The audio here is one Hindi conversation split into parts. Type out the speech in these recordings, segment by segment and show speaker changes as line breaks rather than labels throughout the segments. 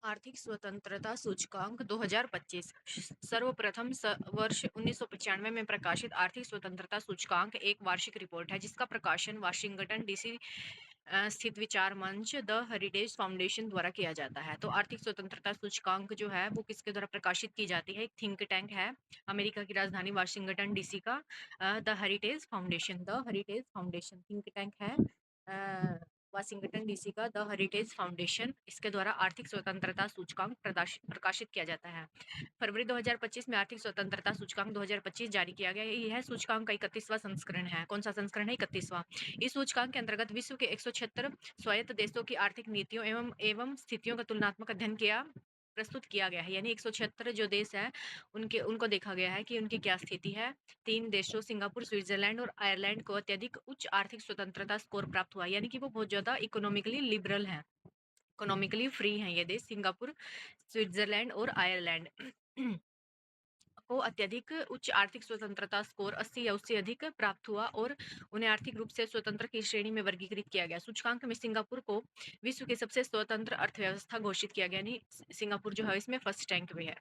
आर्थिक स्वतंत्रता सूचकांक 2025 सर्वप्रथम वर्ष 1995 में प्रकाशित आर्थिक स्वतंत्रता सूचकांक एक वार्षिक रिपोर्ट है जिसका प्रकाशन वाशिंगटन डीसी स्थित विचार मंच द हेरिटेज फाउंडेशन द्वारा किया जाता है। तो आर्थिक स्वतंत्रता सूचकांक जो है वो किसके द्वारा प्रकाशित की जाती है? एक थिंक टैंक है अमेरिका की राजधानी वाशिंगटन डीसी का, the heritage foundation think tank है वाशिंगटन डीसी का द हेरिटेज फाउंडेशन, इसके द्वारा आर्थिक स्वतंत्रता सूचकांक प्रकाशित किया जाता है। फरवरी 2025 में आर्थिक स्वतंत्रता सूचकांक 2025 जारी किया गया। यह सूचकांक का 31वां संस्करण है। कौन सा संस्करण है? 31वां। इस सूचकांक के अंतर्गत विश्व के 176 स्वायत्त देशों की आर्थिक नीतियों एवं स्थितियों का तुलनात्मक अध्ययन प्रस्तुत किया गया है। यानी 176 जो देश है उनको देखा गया है कि उनकी क्या स्थिति है। 3 देशों सिंगापुर, स्विट्जरलैंड और आयरलैंड को अत्यधिक उच्च आर्थिक स्वतंत्रता स्कोर प्राप्त हुआ, यानी कि वो बहुत ज्यादा इकोनॉमिकली लिबरल हैं, इकोनॉमिकली फ्री हैं ये देश, सिंगापुर, स्विट्जरलैंड और आयरलैंड को अत्यधिक उच्च आर्थिक स्वतंत्रता स्कोर 80 या उससे अधिक प्राप्त हुआ और उन्हें आर्थिक रूप से स्वतंत्र की श्रेणी में वर्गीकृत किया गया। सूचकांक में सिंगापुर को विश्व की सबसे स्वतंत्र अर्थव्यवस्था घोषित किया गया, यानी सिंगापुर जो है इसमें फर्स्ट रैंक पे है।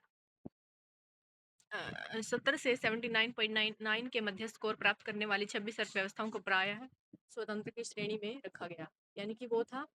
70 से 79.99 के मध्य स्कोर प्राप्त करने वाली 26 अर्थव्यवस्थाओं को प्रायः स्वतंत्र की श्रेणी में रखा गया, यानी कि वो था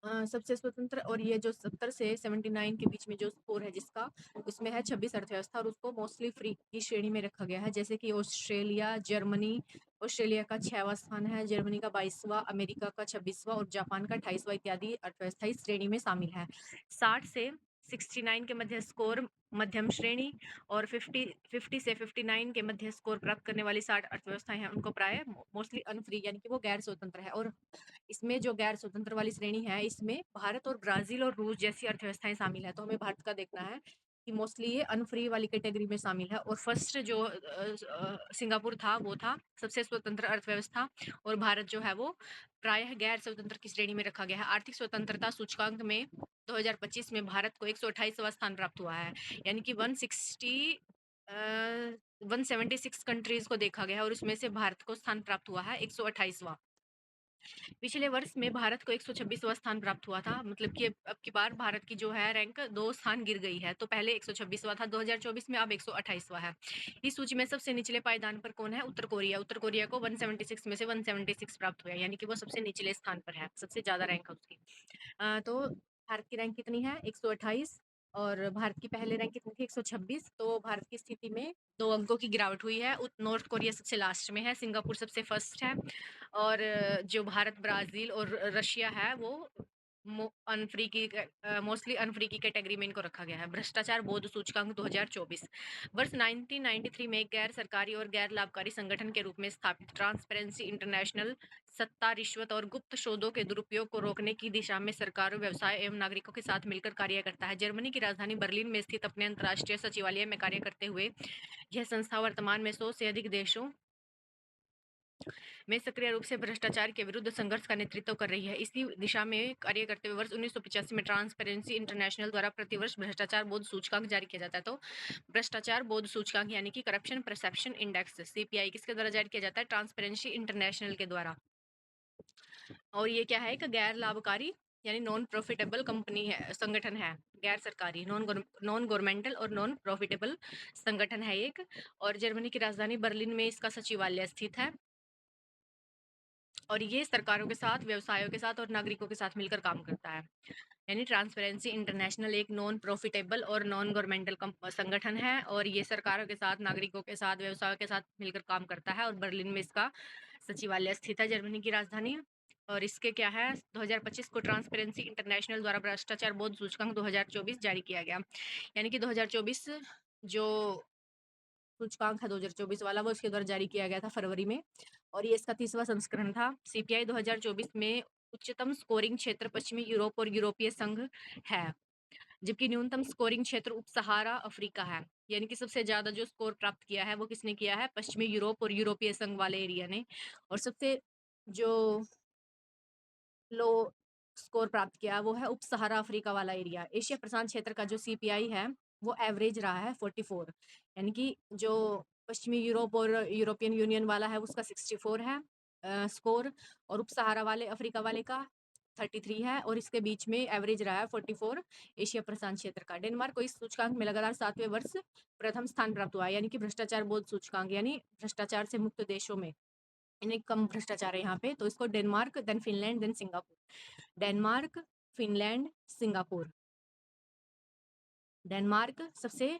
सबसे स्वतंत्र। और ये जो 70 से 79 के बीच में जो स्कोर है जिसका, उसमें है 26 अर्थव्यवस्था और उसको मोस्टली फ्री की श्रेणी में रखा गया है, जैसे कि ऑस्ट्रेलिया, जर्मनी। ऑस्ट्रेलिया का 6वां स्थान है, जर्मनी का 22वां, अमेरिका का 26वां और जापान का 28वां इत्यादि अर्थव्यवस्था इस श्रेणी में शामिल है। 60 से 69 के मध्य स्कोर मध्यम श्रेणी और 50 से 59 के मध्य स्कोर प्राप्त करने वाली 60 अर्थव्यवस्थाएं हैं, उनको प्राय मोस्टली अनफ्री यानी कि वो गैर स्वतंत्र है। और इसमें जो गैर स्वतंत्र वाली श्रेणी है इसमें भारत और ब्राजील और रूस जैसी अर्थव्यवस्थाएं शामिल है। तो हमें भारत का देखना है कि मोस्टली ये अनफ्री वाली कैटेगरी में शामिल है। और फर्स्ट जो सिंगापुर था वो था सबसे स्वतंत्र अर्थव्यवस्था और भारत जो है वो प्रायः गैर स्वतंत्र की श्रेणी में रखा गया है। आर्थिक स्वतंत्रता सूचकांक में 2025 में भारत को 128वां स्थान प्राप्त हुआ है, यानी कि 176 कंट्रीज को देखा गया है और उसमें से भारत को स्थान प्राप्त हुआ है 128वां। पिछले वर्ष में भारत को 126वां स्थान प्राप्त हुआ था, मतलब कि अब की बार भारत की जो है रैंक 2 स्थान गिर गई है। तो पहले 126वां था 2024 में, अब 128वां है। इस सूची में सबसे निचले पायदान पर कौन है? उत्तर कोरिया। उत्तर कोरिया को 176 में से 176 प्राप्त हुआ, यानी कि वो सबसे निचले स्थान पर है, सबसे ज्यादा रैंक है उसकी। तो भारत की रैंक कितनी है? 128 और भारत की पहले रैंक कितनी थी? 126। तो भारत की स्थिति में 2 अंकों की गिरावट हुई है। नॉर्थ कोरिया सबसे लास्ट में है, सिंगापुर सबसे फर्स्ट है और जो भारत, ब्राजील और रशिया है वो अनफ्री की मोस्टली अनफ्री की कैटेगरी में इनको रखा गया है। भ्रष्टाचार बोध सूचकांक 2024 वर्ष 1993 में गैर सरकारी और गैर लाभकारी संगठन के रूप में स्थापित ट्रांसपेरेंसी इंटरनेशनल सत्ता, रिश्वत और गुप्त स्रोतों के दुरुपयोग को रोकने की दिशा में सरकारों, व्यवसाय एवं नागरिकों के साथ मिलकर कार्य करता है। जर्मनी की राजधानी बर्लिन में स्थित अपने अंतर्राष्ट्रीय सचिवालय में कार्य करते हुए यह संस्था वर्तमान में 100 से अधिक देशों में सक्रिय रूप से भ्रष्टाचार के विरुद्ध संघर्ष का नेतृत्व कर रही है। इसी दिशा में कार्य करते हुए वर्ष 1985 में ट्रांसपेरेंसी इंटरनेशनल द्वारा प्रतिवर्ष भ्रष्टाचार बोध सूचकांक जारी किया जाता है। तो भ्रष्टाचार बोध सूचकांक यानी कि करप्शन परसेप्शन इंडेक्स, सीपीआई, किसके द्वारा जारी किया जाता है? ट्रांसपेरेंसी इंटरनेशनल के द्वारा। और ये क्या है? एक गैर लाभकारी यानी नॉन प्रॉफिटेबल कंपनी है, संगठन है, गैर सरकारी, नॉन गवर्नमेंटल और नॉन प्रॉफिटेबल संगठन है एक। और जर्मनी की राजधानी बर्लिन में इसका सचिवालय स्थित है और ये सरकारों के साथ, व्यवसायों के साथ और नागरिकों के साथ मिलकर काम करता है। यानी ट्रांसपेरेंसी इंटरनेशनल एक नॉन प्रॉफिटेबल और नॉन गवर्नमेंटल संगठन है और ये सरकारों के साथ, नागरिकों के साथ, व्यवसायों के साथ मिलकर काम करता है और बर्लिन में इसका सचिवालय स्थित है, जर्मनी की राजधानी। और इसके क्या है? 2025 को ट्रांसपेरेंसी इंटरनेशनल द्वारा भ्रष्टाचार बोध सूचकांक 2024 जारी किया गया, यानी कि 2024 जो सूचकांक है 2024 वाला वो इसके द्वारा जारी किया गया था फरवरी में और ये इसका 30वां संस्करण था। सीपीआई 2024 में उच्चतम स्कोरिंग क्षेत्र पश्चिमी यूरोप और यूरोपीय संघ है, जबकि न्यूनतम स्कोरिंग क्षेत्र उप सहारा अफ्रीका है। यानी कि सबसे ज्यादा जो स्कोर प्राप्त किया है वो किसने किया है? पश्चिमी यूरोप और यूरोपीय संघ वाले एरिया ने। और सबसे जो लो स्कोर प्राप्त किया वो है उप सहारा अफ्रीका वाला एरिया। एशिया प्रशांत क्षेत्र का जो सीपीआई है वो एवरेज रहा है 44, यानी कि जो पश्चिमी यूरोप और यूरोपियन यूनियन वाला है उसका 64 है स्कोर और उप सहारा वाले अफ्रीका वाले का 33 है और इसके बीच में एवरेज रहा है 44 एशिया प्रशांत क्षेत्र का। डेनमार्क को इस सूचकांक में लगातार 7वें वर्ष प्रथम स्थान प्राप्त हुआ है, यानी कि भ्रष्टाचार बोध सूचकांक, यानी भ्रष्टाचार से मुक्त देशों में इन्हें कम भ्रष्टाचार है यहाँ पे, तो इसको Denmark, then Finland, then Singapore. Denmark, Finland, Singapore. Denmark सबसे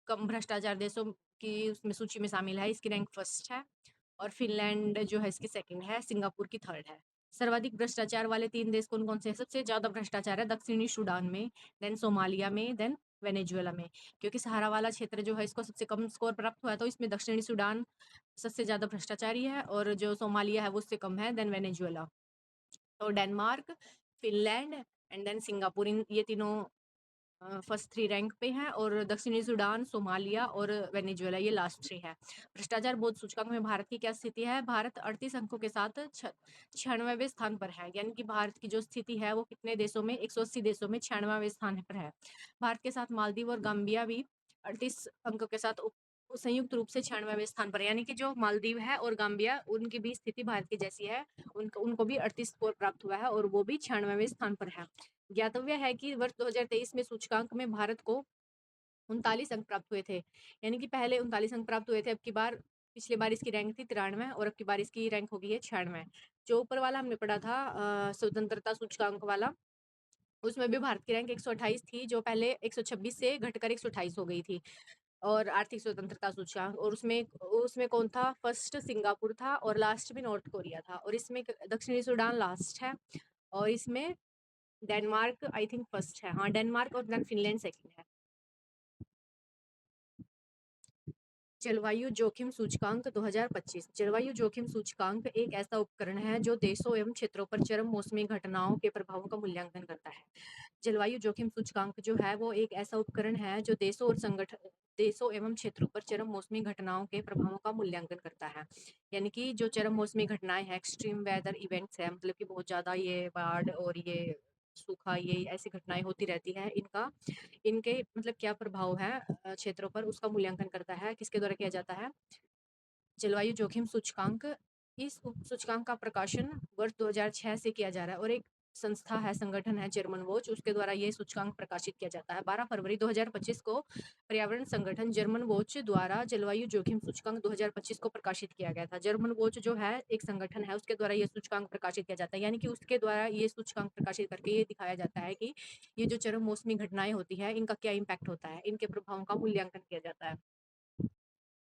कम भ्रष्टाचार देशों की उसमें सूची में शामिल है, इसकी रैंक फर्स्ट है, और फिनलैंड जो है इसकी सेकंड है, सिंगापुर की थर्ड है। सर्वाधिक भ्रष्टाचार वाले 3 देश कौन-कौन से हैं? सबसे ज़्यादा भ्रष्टाचार है दक्षिणी सूडान में, देन सोमालिया में, देन वेनेजुएला में। क्योंकि सहारा वाला क्षेत्र जो है इसको सबसे कम स्कोर प्राप्त हुआ है, तो इसमें दक्षिणी सूडान सबसे ज़्यादा भ्रष्टाचारी है, और जो सोमालिया है वो उससे कम है, देन वेनेजुएला। तो Denmark, Finland and then Singapore, इन ये तीनों फर्स्ट 3 रैंक पे हैं, और दक्षिणी सूडान, सोमालिया और वेनेजुएला ये लास्ट 3 है। भ्रष्टाचार बोध सूचकांक में भारत की क्या स्थिति है? भारत 38 अंकों के साथ 96वें स्थान पर है, यानी कि भारत की जो स्थिति है वो कितने देशों में, 180 देशों में 96वें स्थान पर है। भारत के साथ मालदीव और गाम्बिया भी 38 अंकों के साथ संयुक्त रूप से 96वें स्थान पर है, यानी कि जो मालदीव है और गाम्बिया उनकी भी स्थिति भारत की जैसी है, उनको भी 38 स्कोर प्राप्त हुआ है और वो भी 96वें स्थान पर है। ज्ञातव्य है कि वर्ष 2023 में सूचकांक में भारत को 39 अंक प्राप्त हुए थे, यानी कि पहले 39 अंक प्राप्त हुए थे, अब की बार, पिछली बार इसकी रैंक थी 93 और अब की बार इसकी रैंक हो गई है 96। जो ऊपर वाला हमने पढ़ा था स्वतंत्रता सूचकांक वाला, उसमें भी भारत की रैंक 128 थी, जो पहले 126 से घटकर 128 हो गई थी, और आर्थिक स्वतंत्रता सूचकांक, और उसमें उसमें कौन था? फर्स्ट सिंगापुर था और लास्ट में नॉर्थ कोरिया था, और इसमें दक्षिणी सूडान लास्ट है, और इसमें डेनमार्क आई थिंक फर्स्ट है, हाँ डेनमार्क, और देन फिनलैंड सेकंड है। जलवायु जोखिम सूचकांक 2025। जलवायु जोखिम सूचकांक एक ऐसा उपकरण है जो देशों एवं क्षेत्रों पर चरम मौसमी घटनाओं के प्रभावों का मूल्यांकन करता है। जलवायु जोखिम सूचकांक जो है वो एक ऐसा उपकरण है जो देशों एवं क्षेत्रों पर चरम मौसमी घटनाओं के प्रभावों का मूल्यांकन करता है, यानी कि जो चरम मौसमी घटनाएं हैं, एक्सट्रीम वेदर इवेंट्स है, मतलब कि बहुत ज़्यादा ये बाढ़ और ये सूखा, ये ऐसी घटनाएं होती रहती हैं, इनके मतलब क्या प्रभाव है क्षेत्रों पर, उसका मूल्यांकन करता है। किसके द्वारा किया जाता है? जलवायु जोखिम सूचकांक। इस सूचकांक का प्रकाशन वर्ष 2006 से किया जा रहा है, और एक संस्था है, संगठन है जर्मन वॉच, उसके द्वारा ये सूचकांक प्रकाशित किया जाता है। 12 फरवरी 2025 को पर्यावरण संगठन जर्मन वॉच द्वारा जलवायु जोखिम सूचकांक 2025 को प्रकाशित किया गया था। जर्मन वॉच जो है एक संगठन है, उसके द्वारा ये सूचकांक प्रकाशित किया जाता है, यानी कि उसके द्वारा ये सूचकांक प्रकाशित करके ये दिखाया जाता है कि ये जो चरम मौसमी घटनाएं होती है इनका क्या इम्पैक्ट होता है, इनके प्रभावों का मूल्यांकन किया जाता है।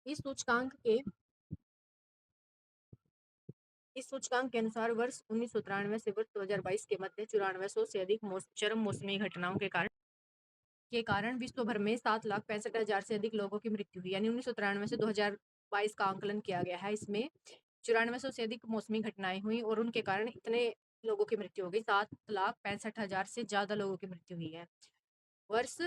इस सूचकांक के अनुसार वर्ष 1993 से वर्ष 2022 के मध्य 9400 से अधिक चरम मौसमी घटनाओं के कारण विश्व भर में 7,65,000 से अधिक लोगों की मृत्यु हुई, यानी 1993 से 2022 का आंकलन किया गया है। इसमें 9400 से अधिक मौसमी घटनाएं हुई और उनके कारण इतने लोगों की मृत्यु हो गई, 7,65,000 से ज्यादा लोगों की मृत्यु हुई है। वर्ष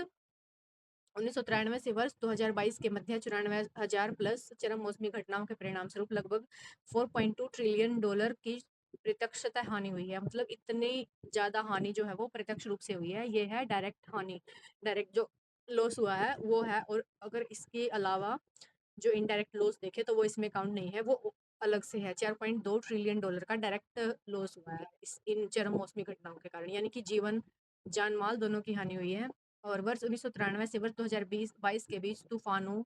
1993 से वर्ष 2022 के मध्य 94,000 प्लस चरम मौसमी घटनाओं के परिणाम स्वरूप लगभग 4.2 ट्रिलियन डॉलर की प्रत्यक्षतः हानि हुई है, मतलब इतनी ज्यादा हानि जो है वो प्रत्यक्ष रूप से हुई है। ये है डायरेक्ट हानि, डायरेक्ट जो लॉस हुआ है वो है, और अगर इसके अलावा जो इनडायरेक्ट लॉस देखे तो वो इसमें काउंट नहीं है, वो अलग से है। 4.2 ट्रिलियन डॉलर का डायरेक्ट लॉस हुआ है इन चरम मौसमी घटनाओं के कारण, यानी कि जीवन, जान माल दोनों की हानि हुई है। और वर्ष 1993 से वर्ष 2022 के बीच तूफानों,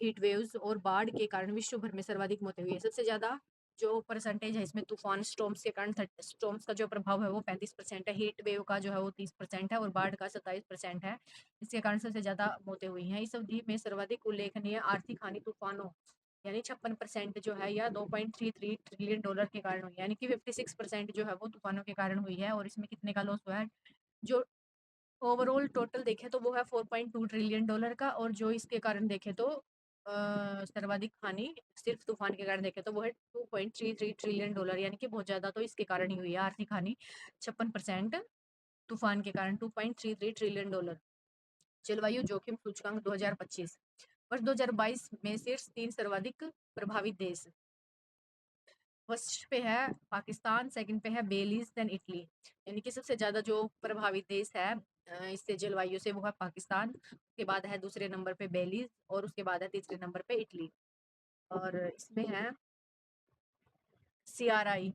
हीट वेव्स और बाढ़ के कारण विश्व भर में सर्वाधिक मौतें हुई है। सबसे ज्यादा जो परसेंटेज है इसमें तूफान, स्टॉर्म्स के कारण, स्टॉर्म्स का जो प्रभाव है वो 35% है, हीट वेव का जो है वो 30% है, और बाढ़ का 27% है। इसके कारण सबसे ज्यादा मौतें हुई हैं। इस अवधि में सर्वाधिक उल्लेखनीय आर्थिक हानि तूफानों यानी 56% जो है, या 2.33 ट्रिलियन डॉलर के कारण हुई, यानी कि 56% जो है वो तूफानों के कारण हुई है। और इसमें कितने का लॉस हुआ है? जो ओवरऑल टोटल देखें तो वो है 4.2 ट्रिलियन डॉलर का, और जो इसके कारण देखें तो सर्वाधिक हानि सिर्फ तूफान के कारण देखें तो वो है 2.33 ट्रिलियन डॉलर, यानी कि बहुत ज्यादा तो इसके कारण ही हुई है आर्थिक हानि, 56% तूफान के कारण, 2.33 ट्रिलियन डॉलर। जलवायु जोखिम सूचकांक 2025। वर्ष 2022 में शीर्ष 3 सर्वाधिक प्रभावित देश। फर्स्ट पे है पाकिस्तान, सेकंड पे है बेलीज, देन इटली, यानी कि सबसे ज्यादा जो प्रभावित देश है इससे जलवायु से वो है पाकिस्तान, उसके बाद है दूसरे नंबर पे बेलीज, और उसके बाद है तीसरे नंबर पे इटली। और इसमें है CRI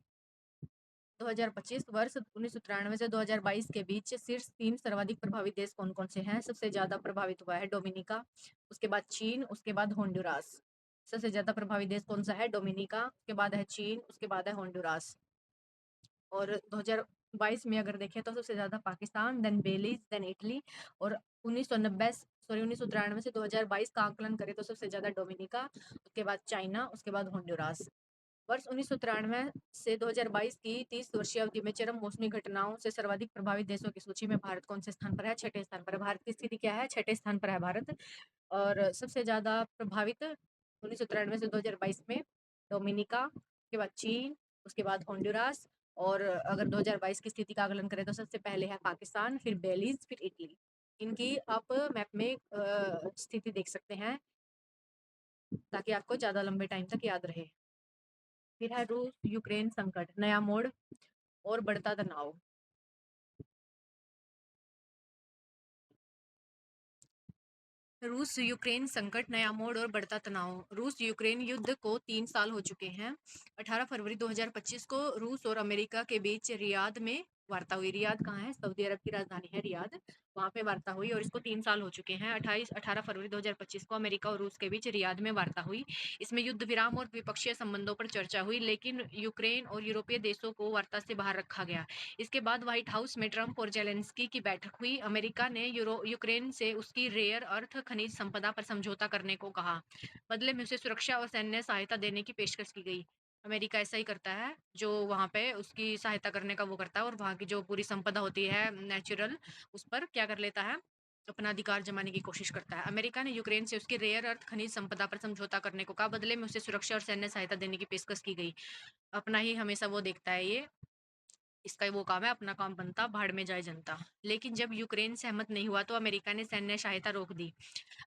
2025 वर्ष 1993 से 2022 के बीच शीर्ष 3 सर्वाधिक प्रभावित देश कौन-कौन से हैं? सबसे ज़्यादा प्रभावित हुआ है डोमिनिका, उसके बाद चीन, उसके बाद होंडुरास। सबसे ज़्यादा प्रभावित देश कौन-सा है? डोमिनिका, उसके बाद है चीन, उसके बाद है होंडुरास। और 2022 में अगर देखें तो सबसे ज़्यादा Pakistan, then Belize, then Italy. और 1993 से 2022 का आकलन करें तो सबसे ज़्यादा डोमिनिका, उसके बाद चाइना, उसके बाद होंडुरास। वर्ष 1993 से 2022 की 30 वर्षीय अवधि में चरम मौसमी घटनाओं से सर्वाधिक प्रभावित देशों की सूची में भारत कौन से स्थान पर है? छठे स्थान पर है। भारत की स्थिति क्या है? छठे स्थान पर है भारत। और सबसे ज़्यादा प्रभावित 1993 से 2022 में डोमिनिका, उसके बाद चीन, उसके बाद होंडुरास। और अगर 2022 की स्थिति का आकलन करें तो सबसे पहले है पाकिस्तान, फिर बेलीज़, फिर इटली। इनकी आप मैप में स्थिति देख सकते हैं ताकि आपको ज़्यादा लंबे टाइम तक याद रहे। फिर है रूस यूक्रेन संकट, नया मोड़ और बढ़ता तनाव। रूस यूक्रेन संकट, नया मोड़ और बढ़ता तनाव। रूस यूक्रेन युद्ध को 3 साल हो चुके हैं। 18 फरवरी 2025 को रूस और अमेरिका के बीच रियाद में वार्ता हुई। रियाद कहाँ है? सऊदी अरब की राजधानी है रियाद। वहाँ पे वार्ता हुई और इसको 3 साल हो चुके हैं। 18 फरवरी 2025 को अमेरिका और रूस के बीच रियाद में वार्ता हुई। इसमें युद्ध विराम और द्विपक्षीय संबंधों पर चर्चा हुई, लेकिन यूक्रेन और यूरोपीय देशों को वार्ता से बाहर रखा गया। इसके बाद व्हाइट हाउस में ट्रंप और जेलेंस्की की बैठक हुई। अमेरिका ने यूक्रेन से उसकी रेयर अर्थ खनिज संपदा पर समझौता करने को कहा। बदले में उसे सुरक्षा और सैन्य सहायता देने की पेशकश की गई। अमेरिका ऐसा ही करता है, जो वहाँ पे उसकी सहायता करने का वो करता है और वहाँ की जो पूरी संपदा होती है नेचुरल, उस पर क्या कर लेता है? अपना अधिकार जमाने की कोशिश करता है। अमेरिका ने यूक्रेन से उसकी रेयर अर्थ खनिज संपदा पर समझौता करने को कहा। बदले में उसे सुरक्षा और सैन्य सहायता देने की पेशकश की गई। अपना ही हमेशा वो देखता है ये, इसका वो काम है, अपना काम बनता, भाड़ में जाए जनता। लेकिन जब यूक्रेन सहमत नहीं हुआ तो अमेरिका ने सैन्य सहायता रोक दी।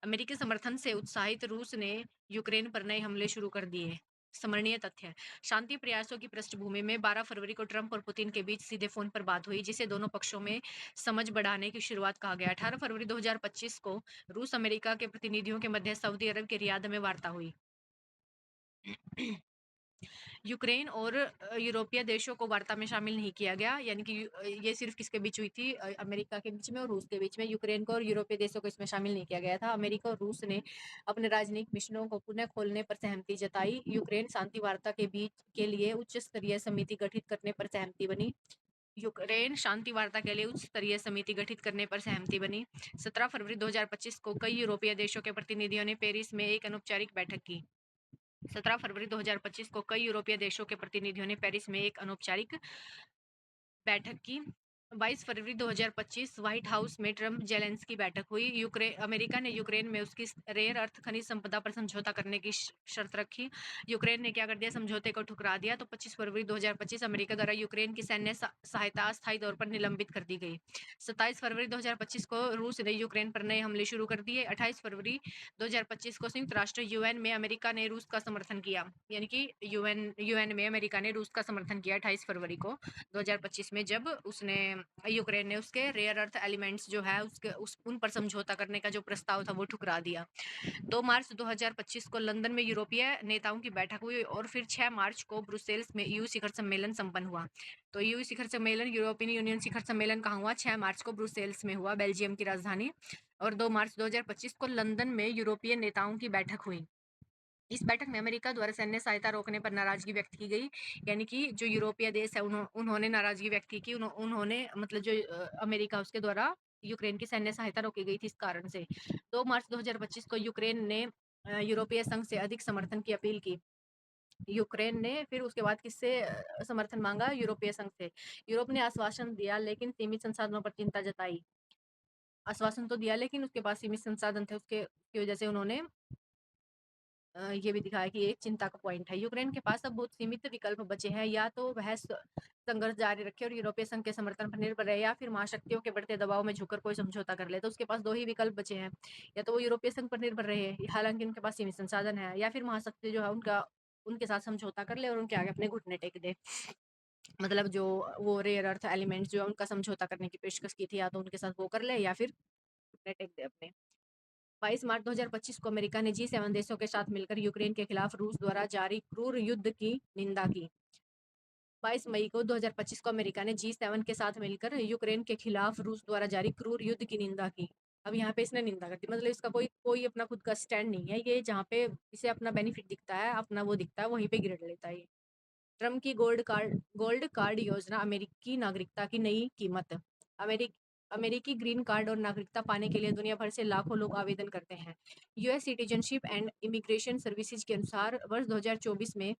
अमेरिकी समर्थन से उत्साहित रूस ने यूक्रेन पर नए हमले शुरू कर दिए। स्मरणीय तथ्य, शांति प्रयासों की पृष्ठभूमि में 12 फरवरी को ट्रंप और पुतिन के बीच सीधे फोन पर बात हुई, जिसे दोनों पक्षों में समझ बढ़ाने की शुरुआत कहा गया। 18 फरवरी 2025 को रूस अमेरिका के प्रतिनिधियों के मध्य सऊदी अरब के रियाद में वार्ता हुई। यूक्रेन और यूरोपीय देशों को वार्ता में शामिल नहीं किया गया, यानी कि ये सिर्फ किसके बीच हुई थी? अमेरिका के बीच में और रूस के बीच में। यूक्रेन को और यूरोपीय देशों को इसमें शामिल नहीं किया गया था। अमेरिका और रूस ने अपने राजनयिक मिशनों को पुनः खोलने पर सहमति जताई। यूक्रेन शांति वार्ता के बीच के लिए उच्च स्तरीय समिति गठित करने पर सहमति बनी। यूक्रेन शांति वार्ता के लिए उच्च स्तरीय समिति गठित करने पर सहमति बनी। 17 फरवरी 2025 को कई यूरोपीय देशों के प्रतिनिधियों ने पेरिस में एक अनौपचारिक बैठक की। 17 फरवरी 2025 को कई यूरोपीय देशों के प्रतिनिधियों ने पेरिस में एक अनौपचारिक बैठक की। 22 फरवरी 2025 व्हाइट हाउस में ट्रंप जेलेंस्की बैठक हुई। अमेरिका ने यूक्रेन में उसकी रेयर अर्थ खनिज संपदा पर समझौता करने की शर्त रखी। यूक्रेन ने क्या कर दिया? समझौते को ठुकरा दिया। तो 25 फरवरी 2025 अमेरिका द्वारा यूक्रेन की सैन्य सहायता अस्थायी तौर पर निलंबित कर दी गई। 27 फरवरी 2025 को रूस ने यूक्रेन पर नए हमले शुरू कर दिए। 28 फरवरी 2025 को संयुक्त राष्ट्र यूएन में अमेरिका ने रूस का समर्थन किया, यानी कि यूएन में अमेरिका ने रूस का समर्थन किया 28 फरवरी को 2025 में, जब उसने यूक्रेन ने उसके रेयर अर्थ एलिमेंट्स जो है उन पर समझौता करने का जो प्रस्ताव था वो ठुकरा दिया। 2 मार्च 2025 को लंदन में यूरोपीय नेताओं की बैठक हुई और फिर 6 मार्च को ब्रुसेल्स में ईयू शिखर सम्मेलन संपन्न हुआ। तो ईयू शिखर सम्मेलन, यूरोपियन यूनियन शिखर सम्मेलन कहाँ हुआ? 6 मार्च को ब्रुसेल्स में हुआ, बेल्जियम की राजधानी। और 2 मार्च 2025 को लंदन में यूरोपीय नेताओं की बैठक हुई। इस बैठक में अमेरिका द्वारा सैन्य सहायता रोकने पर नाराजगी व्यक्त की गई, यानी कि जो यूरोपीय देश है उन्होंने नाराजगी व्यक्त की कि उन्होंने मतलब जो अमेरिका उसके द्वारा यूक्रेन की सैन्य सहायता रोकी गई थी इस कारण से। 2 मार्च 2025 को यूक्रेन ने यूरोपीय संघ से अधिक समर्थन की अपील की। यूक्रेन ने फिर उसके बाद किससे समर्थन मांगा? यूरोपीय संघ से। यूरोप ने आश्वासन दिया लेकिन सीमित संसाधनों पर चिंता जताई। आश्वासन तो दिया लेकिन उसके पास सीमित संसाधन थे, उसके की वजह से उन्होंने ये भी दिखाया कि एक चिंता का पॉइंट है। यूक्रेन के पास अब बहुत सीमित विकल्प बचे हैं, या तो वह संघर्ष जारी रखे और यूरोपीय संघ के समर्थन पर निर्भर रहे, या फिर महाशक्तियों के बढ़ते दबाव में झुककर कोई समझौता कर ले। तो उसके पास 2 ही विकल्प बचे हैं, या तो वो यूरोपीय संघ पर निर्भर रहे, हालांकि उनके पास सीमित संसाधन है, या फिर महाशक्ति जो है उनके साथ समझौता कर ले और उनके आगे अपने घुटने टेक दे। मतलब जो वो रेयर अर्थ एलिमेंट्स जो है उनका समझौता करने की पेशकश की थी, या तो उनके साथ वो कर ले या फिर घुटने टेक दे अपने। 22 मार्च 2025 को अमेरिका ने G7 देशों के साथ मिलकर यूक्रेन के खिलाफ रूस द्वारा जारी क्रूर युद्ध की निंदा की। 22 मई को 2025 को अमेरिका ने G7 के साथ मिलकर यूक्रेन के खिलाफ रूस द्वारा जारी क्रूर युद्ध की निंदा की। अब यहाँ पे इसने निंदा कर दी, मतलब इसका कोई कोई अपना खुद का स्टैंड नहीं है, ये जहाँ पे इसे अपना बेनिफिट दिखता है, अपना वो दिखता है, वहीं पे गिर लेता है ये। ट्रम्प की गोल्ड कार्ड योजना, अमेरिकी नागरिकता की नई कीमत। अमेरिक अमेरिकी ग्रीन कार्ड और नागरिकता पाने के लिए दुनिया भर से लाखों लोग आवेदन करते हैं। US citizenship and immigration services के अनुसार वर्ष 2024 में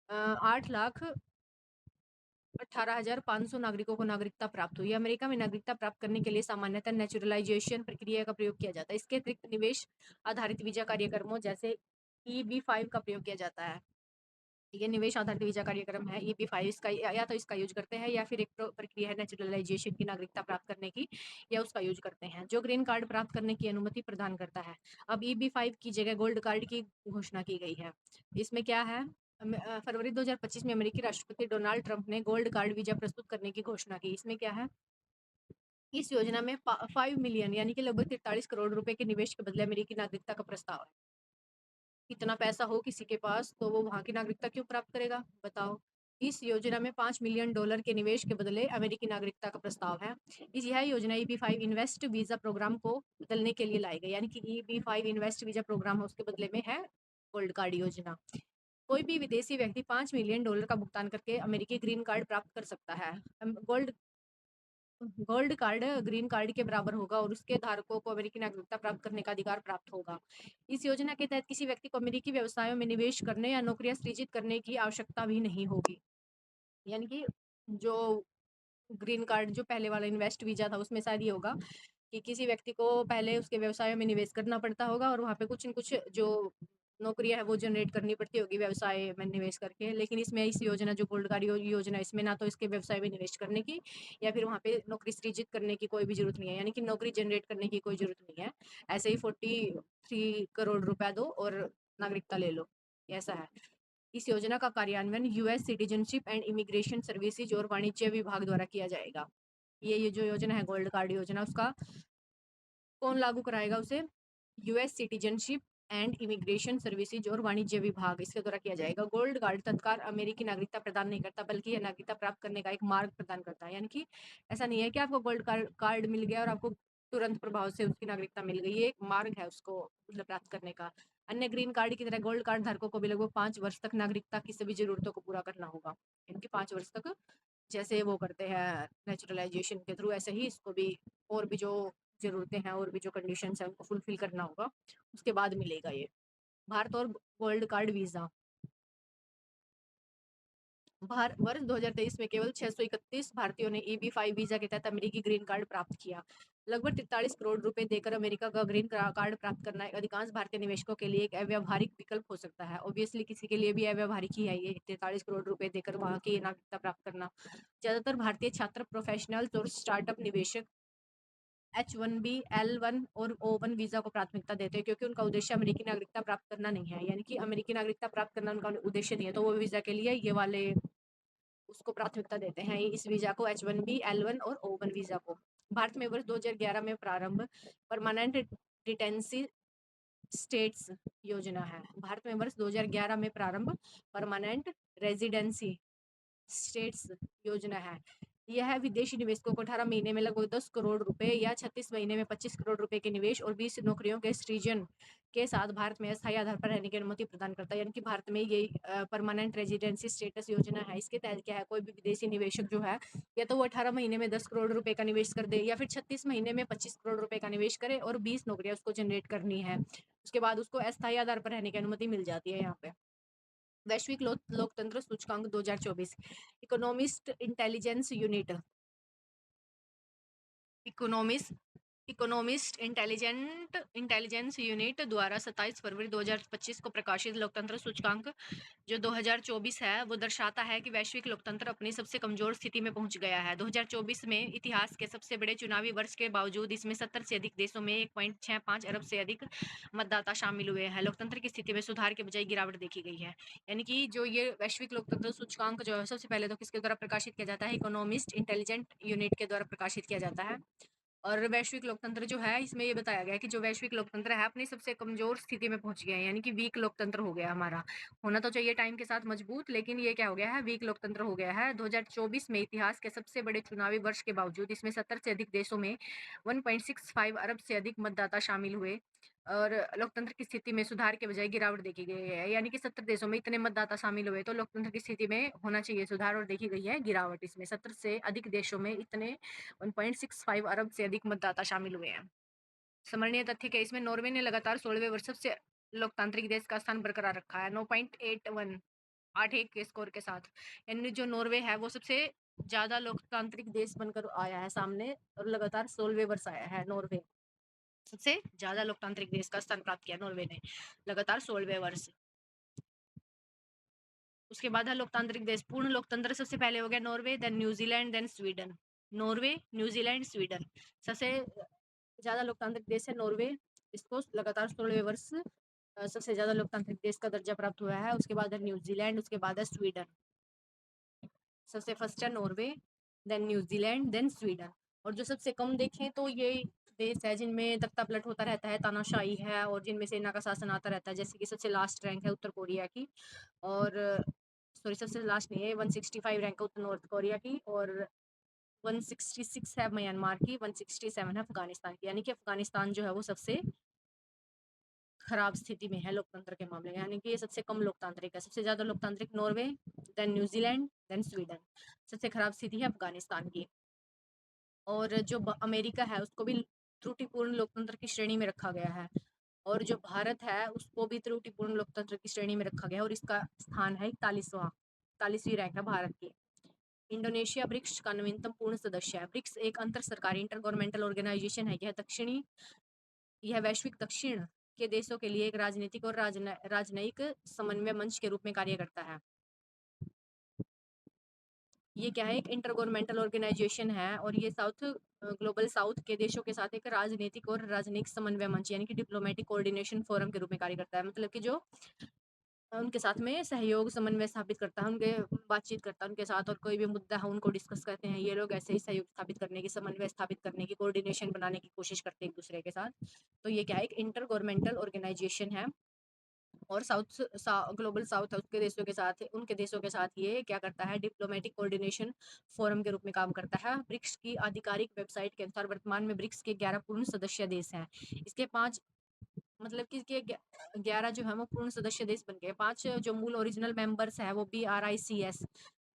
8,18,500 नागरिकों को नागरिकता प्राप्त हुई। अमेरिका में नागरिकता प्राप्त करने के लिए सामान्यतः नेचुरलाइजेशन प्रक्रिया का प्रयोग किया जाता है। इसके अतिरिक्त निवेश आधारित वीजा कार्यक्रमों जैसे EB-5 का प्रयोग किया जाता है। ये निवेश आधारित वीजा कार्यक्रम है EB-5, इसका या तो इसका यूज करते हैं, या फिर एक प्रक्रिया है नेचुरलाइजेशन की, नागरिकता प्राप्त करने की, या उसका यूज करते हैं, जो ग्रीन कार्ड प्राप्त करने की अनुमति प्रदान करता है। अब EB-5 की जगह गोल्ड कार्ड की घोषणा की गई है। इसमें क्या है, फरवरी 2025 में अमेरिकी राष्ट्रपति डोनाल्ड ट्रंप ने गोल्ड कार्ड वीजा प्रस्तुत करने की घोषणा की। इसमें क्या है, इस योजना में 5 मिलियन यानी कि लगभग 43 करोड़ रुपए के निवेश के बदले अमेरिकी नागरिकता का प्रस्ताव है। इतना पैसा हो किसी के पास तो वो वहाँ की नागरिकता क्यों प्राप्त करेगा, बताओ। इस योजना में $5 मिलियन के निवेश के बदले अमेरिकी नागरिकता का प्रस्ताव है। यह योजना EB-5 इन्वेस्ट वीजा प्रोग्राम को बदलने के लिए लाई गई, यानी कि EB-5 इन्वेस्ट वीजा प्रोग्राम है, उसके बदले में है गोल्ड कार्ड योजना। कोई भी विदेशी व्यक्ति $5 मिलियन का भुगतान करके अमेरिकी ग्रीन कार्ड प्राप्त कर सकता है। Gold gold card green card के बराबर होगा और उसके धारकों को अमेरिकी नागरिकता प्राप्त करने का अधिकार प्राप्त होगा। इस योजना के तहत किसी व्यक्ति को अमेरिकी व्यवसायों में निवेश करने या नौकरियां सृजित करने की आवश्यकता भी नहीं होगी। यानी कि जो ग्रीन कार्ड, जो पहले वाला इन्वेस्ट वीजा था, उसमें शायद ये होगा कि किसी व्यक्ति को पहले उसके व्यवसाय में निवेश करना पड़ता होगा और वहाँ पे कुछ न कुछ जो नौकरियां है वो जनरेट करनी पड़ती होगी व्यवसाय में निवेश करके। लेकिन इसमें इस योजना, जो गोल्ड कार्ड योजना, इसमें ना तो इसके व्यवसाय में निवेश करने की या फिर वहाँ पे नौकरी सृजित करने की कोई भी जरूरत नहीं है, यानी कि नौकरी जनरेट करने की कोई जरूरत नहीं है। ऐसे ही 43 करोड़ रुपया दो और नागरिकता ले लो, ऐसा है। इस योजना का कार्यान्वयन US citizenship and immigration services और वाणिज्य विभाग द्वारा किया जाएगा। ये जो योजना है गोल्ड कार्ड योजना, उसका कौन लागू कराएगा उसे, US citizenship and immigration services और वाणिज्य विभाग, इसके द्वारा किया जाएगा। गोल्ड कार्ड तत्काल अमेरिकी नागरिकता प्रदान नहीं करता, बल्कि यह नागरिकता प्राप्त करने का एक मार्ग प्रदान करता है। यानी कि ऐसा नहीं है कि आपको गोल्ड कार्ड मिल गया और आपको तुरंत प्रभाव से उसकी नागरिकता मिल गई, ये एक मार्ग है उसको मतलब प्राप्त करने का। अन्य ग्रीन कार्ड की तरह गोल्ड कार्ड धारकों को भी लगभग 5 वर्ष तक नागरिकता की सभी जरूरतों को पूरा करना होगा। इनकी 5 वर्ष तक जैसे वो करते हैं नेचुरलाइजेशन के थ्रू, ऐसे ही इसको भी और भी जो ज़रूरतें हैं और भी जो कंडीशंस हैं उनको फुलफिल करना होगा, उसके बाद मिलेगा ये। भारत और गोल्ड कार्ड वीज़ा। वर्ष 2023 में केवल 631 भारतीयों ने EB-5 वीजा के तहत अमेरिकी ग्रीन कार्ड प्राप्त किया। लगभग 43 करोड़ रुपए देकर अमेरिका का ग्रीन कार्ड प्राप्त करना अधिकांश भारतीय निवेशकों के लिए एक अव्यावहारिक विकल्प हो सकता है। ऑब्वियसली किसी के लिए भी अव्यावहारिक ही है ये 43 करोड़ रुपए देकर वहाँ की नागरिकता प्राप्त करना। ज्यादातर भारतीय छात्र, प्रोफेशनल्स और स्टार्टअप निवेशक H-1B, L-1 और O-1 वीजा को प्राथमिकता देते हैं, क्योंकि उनका उद्देश्य अमेरिकी नागरिकता प्राप्त करना नहीं है, यानी कि अमेरिकी नागरिकता प्राप्त करना उनका उद्देश्य नहीं है, तो वो वीजा के लिए ये वाले उसको प्राथमिकता देते हैं, इस वीजा को, H-1B, L-1 और O-1 वीजा को। भारत में वर्ष 2011 में प्रारंभ परमानेंट डिटेंसी स्टेट्स योजना है। भारत में वर्ष 2011 में प्रारंभ परमानेंट रेजिडेंसी स्टेट्स योजना है। यह विदेशी निवेशकों को 18 महीने में लगभग 10 करोड़ रुपए या 36 महीने में 25 करोड़ रुपए के निवेश और 20 नौकरियों के सृजन के साथ भारत में अस्थायी आधार पर रहने की अनुमति प्रदान करता है। यानी कि भारत में ये परमानेंट रेजिडेंसी स्टेटस योजना है। इसके तहत क्या है, कोई भी विदेशी निवेशक जो है, या तो वो 18 महीने में 10 करोड़ रुपए का निवेश कर दे, या फिर 36 महीने में 25 करोड़ रुपए का निवेश करे और 20 नौकरियां उसको जनरेट करनी है। उसके बाद उसको अस्थायी आधार पर रहने की अनुमति मिल जाती है यहाँ पे। वैश्विक लोकतंत्र सूचकांक 2024, economist intelligence unit economist economist intelligence unit द्वारा 27 फरवरी 2025 को प्रकाशित लोकतंत्र सूचकांक जो 2024 है, वो दर्शाता है कि वैश्विक लोकतंत्र अपनी सबसे कमजोर स्थिति में पहुंच गया है। 2024 में इतिहास के सबसे बड़े चुनावी वर्ष के बावजूद इसमें 70 से अधिक देशों में 1.65 अरब से अधिक मतदाता शामिल हुए हैं। लोकतंत्र की स्थिति में सुधार के बजाय गिरावट देखी गई है। यानी कि जो ये वैश्विक लोकतंत्र सूचकांक जो है, सबसे पहले तो किसके द्वारा प्रकाशित किया जाता है, इकोनॉमिस्ट इंटेलिजेंट यूनिट के द्वारा प्रकाशित किया जाता है। और वैश्विक लोकतंत्र जो है, इसमें ये बताया गया है कि जो वैश्विक लोकतंत्र है अपनी सबसे कमजोर स्थिति में पहुंच गया है, यानी कि वीक लोकतंत्र हो गया हमारा। होना तो चाहिए टाइम के साथ मजबूत, लेकिन ये क्या हो गया है, वीक लोकतंत्र हो गया है। 2024 में इतिहास के सबसे बड़े चुनावी वर्ष के बावजूद इसमें 70 से अधिक देशों में 1.65 अरब से अधिक मतदाता शामिल हुए और लोकतंत्र की स्थिति में सुधार के बजाय गिरावट देखी गई है। यानी कि 70 देशों में इतने मतदाता शामिल हुए तो लोकतंत्र की स्थिति में होना चाहिए सुधार, और देखी गई है गिरावट। इसमें 70 से अधिक देशों में इतने 1.65 अरब से अधिक मतदाता शामिल हुए हैं। स्मरणीय तथ्य के इसमें नॉर्वे ने लगातार 16वें वर्ष सबसे लोकतांत्रिक देश का स्थान बरकरार रखा है 9.81 81 के स्कोर के साथ। यानी जो नॉर्वे है वो सबसे ज्यादा लोकतांत्रिक देश बनकर आया है सामने, और लगातार 16वें वर्ष आया है नॉर्वे। सबसे ज्यादा लोकतांत्रिक देश का स्थान प्राप्त किया नॉर्वे ने लगातार 16वें वर्ष। उसके बाद है लोकतांत्रिक देश। पूर्ण लोकतंत्र सबसे पहले हो गया Norway, then New Zealand, then Sweden. Norway, New Zealand, Sweden. सबसे ज्यादा लोकतांत्रिक देश है नॉर्वे, इसको लगातार 16वें वर्ष सबसे ज्यादा लोकतांत्रिक देश का दर्जा प्राप्त हुआ है। उसके बाद है न्यूजीलैंड, उसके बाद है स्वीडन। सबसे फर्स्ट है Norway, then New Zealand, then Sweden. और जो सबसे कम देखें तो ये देश है जिनमें तख्ता पलट होता रहता है, तानाशाही है, और जिनमें सेना का शासन आता रहता है। जैसे कि सबसे लास्ट रैंक है उत्तर कोरिया की, और सॉरी सबसे लास्ट नहीं है, 165 रैंक है उत्तर नॉर्थ कोरिया की, और 166 है म्यांमार की, 167 है अफगानिस्तान की। यानी कि अफगानिस्तान जो है वो सबसे खराब स्थिति में है लोकतंत्र के मामले में, यानी कि ये सबसे कम लोकतांत्रिक है। सबसे ज्यादा लोकतांत्रिक Norway, then New Zealand, then Sweden. सबसे खराब स्थिति है अफगानिस्तान की। और जो अमेरिका है उसको भी त्रुटिपूर्ण लोकतंत्र की श्रेणी में रखा गया है, और जो भारत है उसको भी त्रुटिपूर्ण लोकतंत्र की श्रेणी में रखा गया है, और इसका स्थान है 41वीं रैंक है भारत की। इंडोनेशिया ब्रिक्स का नवीनतम पूर्ण सदस्य है। ब्रिक्स एक अंतर सरकारी इंटर गवर्नमेंटल ऑर्गेनाइजेशन है। यह वैश्विक दक्षिण के देशों के लिए एक राजनीतिक और राजनयिक समन्वय मंच के रूप में कार्य करता है। ये क्या है, एक इंटर गवर्नमेंटल ऑर्गेनाइजेशन है, और ये ग्लोबल साउथ के देशों के साथ एक राजनीतिक और राजनयिक समन्वय मंच यानी कि डिप्लोमेटिक कोऑर्डिनेशन फोरम के रूप में कार्य करता है। मतलब कि जो उनके साथ में सहयोग समन्वय स्थापित करता है, उनके बातचीत करता है उनके साथ, और कोई भी मुद्दा है उनको डिस्कस करते हैं। ये लोग ऐसे ही सहयोग स्थापित करने की, समन्वय स्थापित करने की, कोऑर्डिनेशन बनाने की कोशिश करते हैं एक दूसरे के साथ। तो ये क्या है, एक इंटर गवर्नमेंटल ऑर्गेनाइजेशन है, और ग्लोबल साउथ उसके देशों के साथ, उनके देशों के साथ ये क्या करता है, डिप्लोमेटिक कोऑर्डिनेशन फोरम के रूप में काम करता है। ब्रिक्स की आधिकारिक वेबसाइट के अनुसार वर्तमान में ब्रिक्स के 11 पूर्ण सदस्य देश हैं। इसके 5 मतलब कि इसके 11 जो है वो पूर्ण सदस्य देश बन गए। 5 जो मूल ओरिजिनल मेंबर्स है वो BRICS,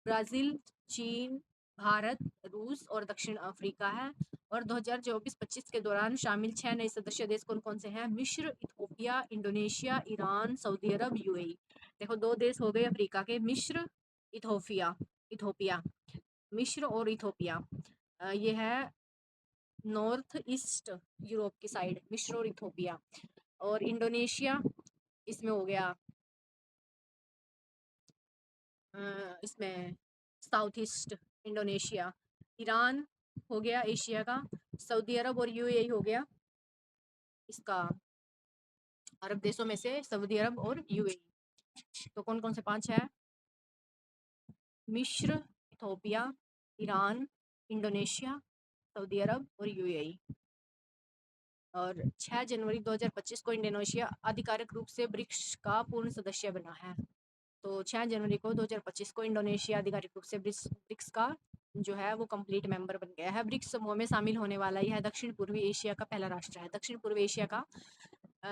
ब्राजील, चीन, भारत, रूस और दक्षिण अफ्रीका है। और 2024-25 के दौरान शामिल 6 नए सदस्य देश कौन कौन से हैं, मिस्र, इथोपिया, इंडोनेशिया, ईरान, सऊदी अरब, UAE। देखो 2 देश हो गए अफ्रीका के, मिस्र, इथोपिया इथोपिया मिस्र और इथोपिया। ये है नॉर्थ ईस्ट यूरोप की साइड, मिस्र और इथोपिया। और इंडोनेशिया इसमें हो गया इसमें साउथ ईस्ट इंडोनेशिया। ईरान हो गया एशिया का। सऊदी अरब और UAE हो गया इसका अरब देशों में से, सऊदी अरब और UAE। तो कौन कौन से 5 है, मिस्र, इथोपिया, ईरान, इंडोनेशिया, सऊदी अरब और UAE। और 6 जनवरी 2025 को इंडोनेशिया आधिकारिक रूप से ब्रिक्स का पूर्ण सदस्य बना है। तो 6 जनवरी को 2025 को इंडोनेशिया आधिकारिक रूप से ब्रिक्स का जो है वो कंप्लीट मेंबर बन गया है। ब्रिक्स समूह में शामिल होने वाला यह दक्षिण पूर्वी एशिया का पहला राष्ट्र है। दक्षिण पूर्वी एशिया का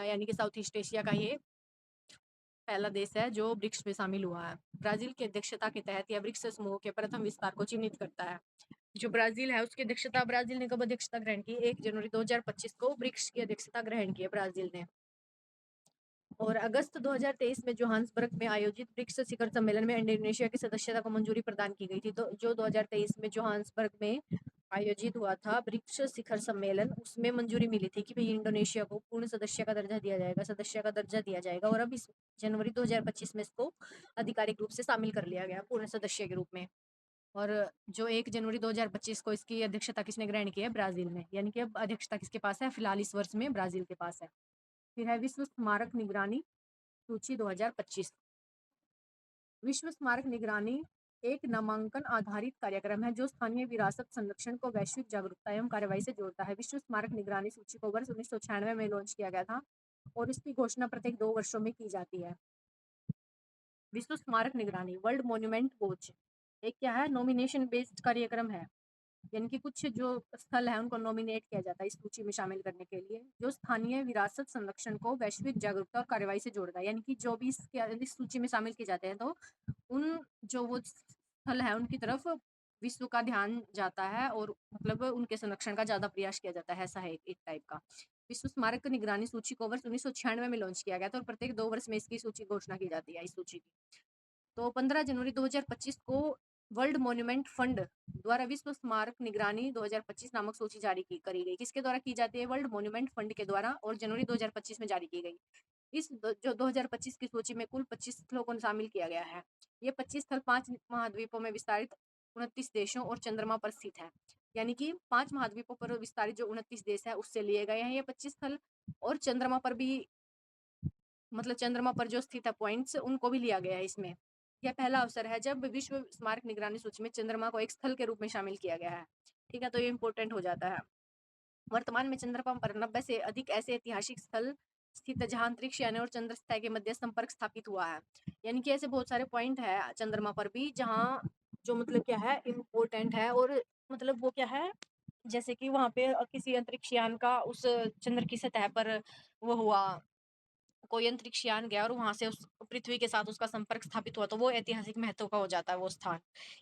यानी कि साउथ ईस्ट एशिया का ये पहला देश है जो ब्रिक्स में शामिल हुआ है। ब्राजील की अध्यक्षता के तहत यह ब्रिक्स समूह के प्रथम विस्तार को चिन्हित करता है। जो ब्राजील है उसकी अध्यक्षता, ब्राजील ने कब अध्यक्षता ग्रहण की, 1 जनवरी 2025 को ब्रिक्स की अध्यक्षता ग्रहण की है ब्राजील ने। और अगस्त 2023 में जोहान्सबर्ग में आयोजित ब्रिक्स शिखर सम्मेलन में इंडोनेशिया की सदस्यता को मंजूरी प्रदान की गई थी। तो जो 2023 में जोहान्सबर्ग में आयोजित हुआ था ब्रिक्स शिखर सम्मेलन, उसमें मंजूरी मिली थी कि भाई इंडोनेशिया को पूर्ण सदस्य का दर्जा दिया जाएगा, सदस्य का दर्जा दिया जाएगा। और अब इस जनवरी 2025 में इसको आधिकारिक रूप से शामिल कर लिया गया पूर्ण सदस्य के रूप में। और जो 1 जनवरी 2025 को इसकी अध्यक्षता किसने ग्रहण की है, ब्राजील ने। यानी कि अब अध्यक्षता किसके पास है, फिलहाल इस वर्ष में ब्राजील के पास है। फिर है विश्व स्मारक निगरानी सूची 2025। विश्व स्मारक निगरानी एक नामांकन आधारित कार्यक्रम है जो स्थानीय विरासत संरक्षण को वैश्विक जागरूकता एवं कार्रवाई से जोड़ता है। विश्व स्मारक निगरानी सूची को वर्ष 1996 में लॉन्च किया गया था और इसकी घोषणा प्रत्येक 2 वर्षों में की जाती है। विश्व स्मारक निगरानी वर्ल्ड मॉन्यूमेंट वॉच एक क्या है, नॉमिनेशन बेस्ड कार्यक्रम है, यानी कि कुछ जो स्थल है उनको नॉमिनेट किया जाता है इस सूची में शामिल करने के लिए, जो स्थानीय विरासत संरक्षण को वैश्विक जागरूकता और कार्रवाई से जोड़ता है। यानी कि जो भी इस सूची में शामिल किए जाते हैं तो उन जो वो स्थल है उनकी तरफ विश्व का ध्यान जाता है और मतलब उनके संरक्षण का ज्यादा प्रयास किया जाता है। ऐसा है एक टाइप का। विश्व स्मारक निगरानी सूची को वर्ष 1996 में लॉन्च किया गया था और प्रत्येक 2 वर्ष में इसकी सूची घोषणा की जाती है इस सूची की। तो 15 जनवरी 2025 को वर्ल्ड मॉन्यूमेंट फंड द्वारा विश्व स्मारक निगरानी 2025 नामक सूची करी गई। किसके द्वारा की जाती है? वर्ल्ड मॉन्यूमेंट फंड के द्वारा, और जनवरी 2025 में जारी की गई। इस जो 2025 की सूची में कुल 25 स्थलों को शामिल किया गया है। ये 25 स्थल 5 महाद्वीपों में विस्तारित 29 देशों और चंद्रमा पर स्थित है। यानी कि 5 महाद्वीपों पर विस्तारित जो 29 देश है उससे लिए गए हैं ये 25 स्थल, और चंद्रमा पर भी, मतलब चंद्रमा पर जो स्थित है पॉइंट्स, उनको भी लिया गया है इसमें। यह पहला अवसर है जब विश्व स्मारक निगरानी सूची में चंद्रमा को एक स्थल के रूप में शामिल किया गया है। ठीक है, तो ये इंपॉर्टेंट हो जाता है। वर्तमान में चंद्रमा पर 90 से अधिक ऐसे ऐतिहासिक स्थल स्थित है जहां अंतरिक्ष यानी और चंद्र सतह के मध्य संपर्क स्थापित हुआ है। यानी कि ऐसे बहुत सारे पॉइंट है चंद्रमा पर भी जहां जो मतलब क्या है इम्पोर्टेंट है, और मतलब वो क्या है, जैसे कि वहां पे किसी अंतरिक्ष यान का उस चंद्र की सतह पर वो हुआ, कोई अंतरिक्ष यान गया और वहां से उस पृथ्वी के साथ उसका संपर्क स्थापित हुआ, तो वो ऐतिहासिक महत्व का हो जाता है वो स्थान।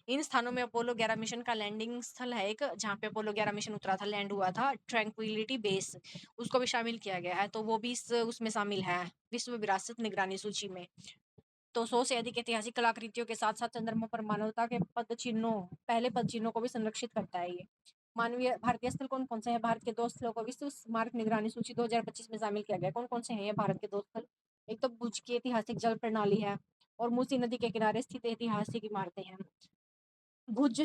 इन स्थानों में अपोलो 11 मिशन का लैंडिंग स्थल है एक, जहाँ पे अपोलो 11 मिशन उतरा था, लैंड हुआ था, ट्रैंक्विलिटी बेस, उसको भी शामिल किया गया है, तो वो भी उसमें शामिल है विश्व विरासत निगरानी सूची में। तो 100 से अधिक ऐतिहासिक कलाकृतियों के साथ साथ चंद्रमा पर मानवता के पद चिन्हों, पहले पद चिन्हों को भी संरक्षित करता है ये। मानवीय भारतीय स्थल कौन कौन से हैं? भारत के 2 स्थलों को विश्व स्मारक निगरानी सूची 2025 में शामिल किया गया। कौन कौन से हैं ये भारत के 2 स्थल? एक तो भुज की ऐतिहासिक जल प्रणाली है और मूसी नदी के किनारे स्थित ऐतिहासिक इमारतें हैं। भुज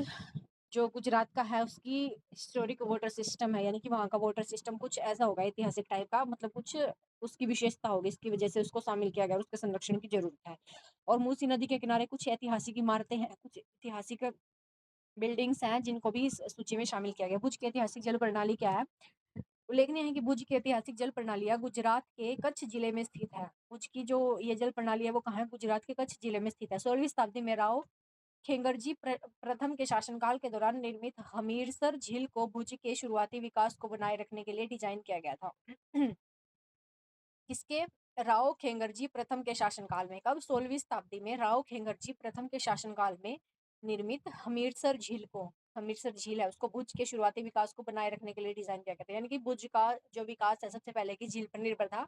जो गुजरात का है उसकी हिस्टोरिक वाटर सिस्टम है, यानी कि वहाँ का वाटर सिस्टम कुछ ऐसा होगा ऐतिहासिक टाइप का, मतलब कुछ उसकी विशेषता होगी, इसकी वजह से उसको शामिल किया गया और उसके संरक्षण की जरूरत है। और मूसी नदी के किनारे कुछ ऐतिहासिक इमारतें हैं, कुछ ऐतिहासिक बिल्डिंग्स हैं जिनको भी इस सूची में शामिल किया गया। भुज की ऐतिहासिक जल प्रणाली क्या है? उल्लेखनीय है कि भुज की ऐतिहासिक जल प्रणाली गुजरात के कच्छ जिले में स्थित है। भुज की जो ये जल प्रणाली है वो कहाँ है? गुजरात के कच्छ जिले में स्थित है। 16वीं शताब्दी में राव खेंगरजी प्रथम के शासनकाल के दौरान निर्मित हमीरसर झील को भुज के शुरुआती विकास को बनाए रखने के लिए डिजाइन किया गया था। किसके? राव खेंगरजी प्रथम के शासनकाल में। कब? 16वीं शताब्दी में राव खेंगरजी प्रथम के शासनकाल में निर्मित हमीरसर झील को, हमीरसर झील है उसको भुज के शुरुआती विकास को बनाए रखने के लिए डिजाइन किया गया था। यानी कि भुज का जो विकास है सबसे पहले की झील पर निर्भर था,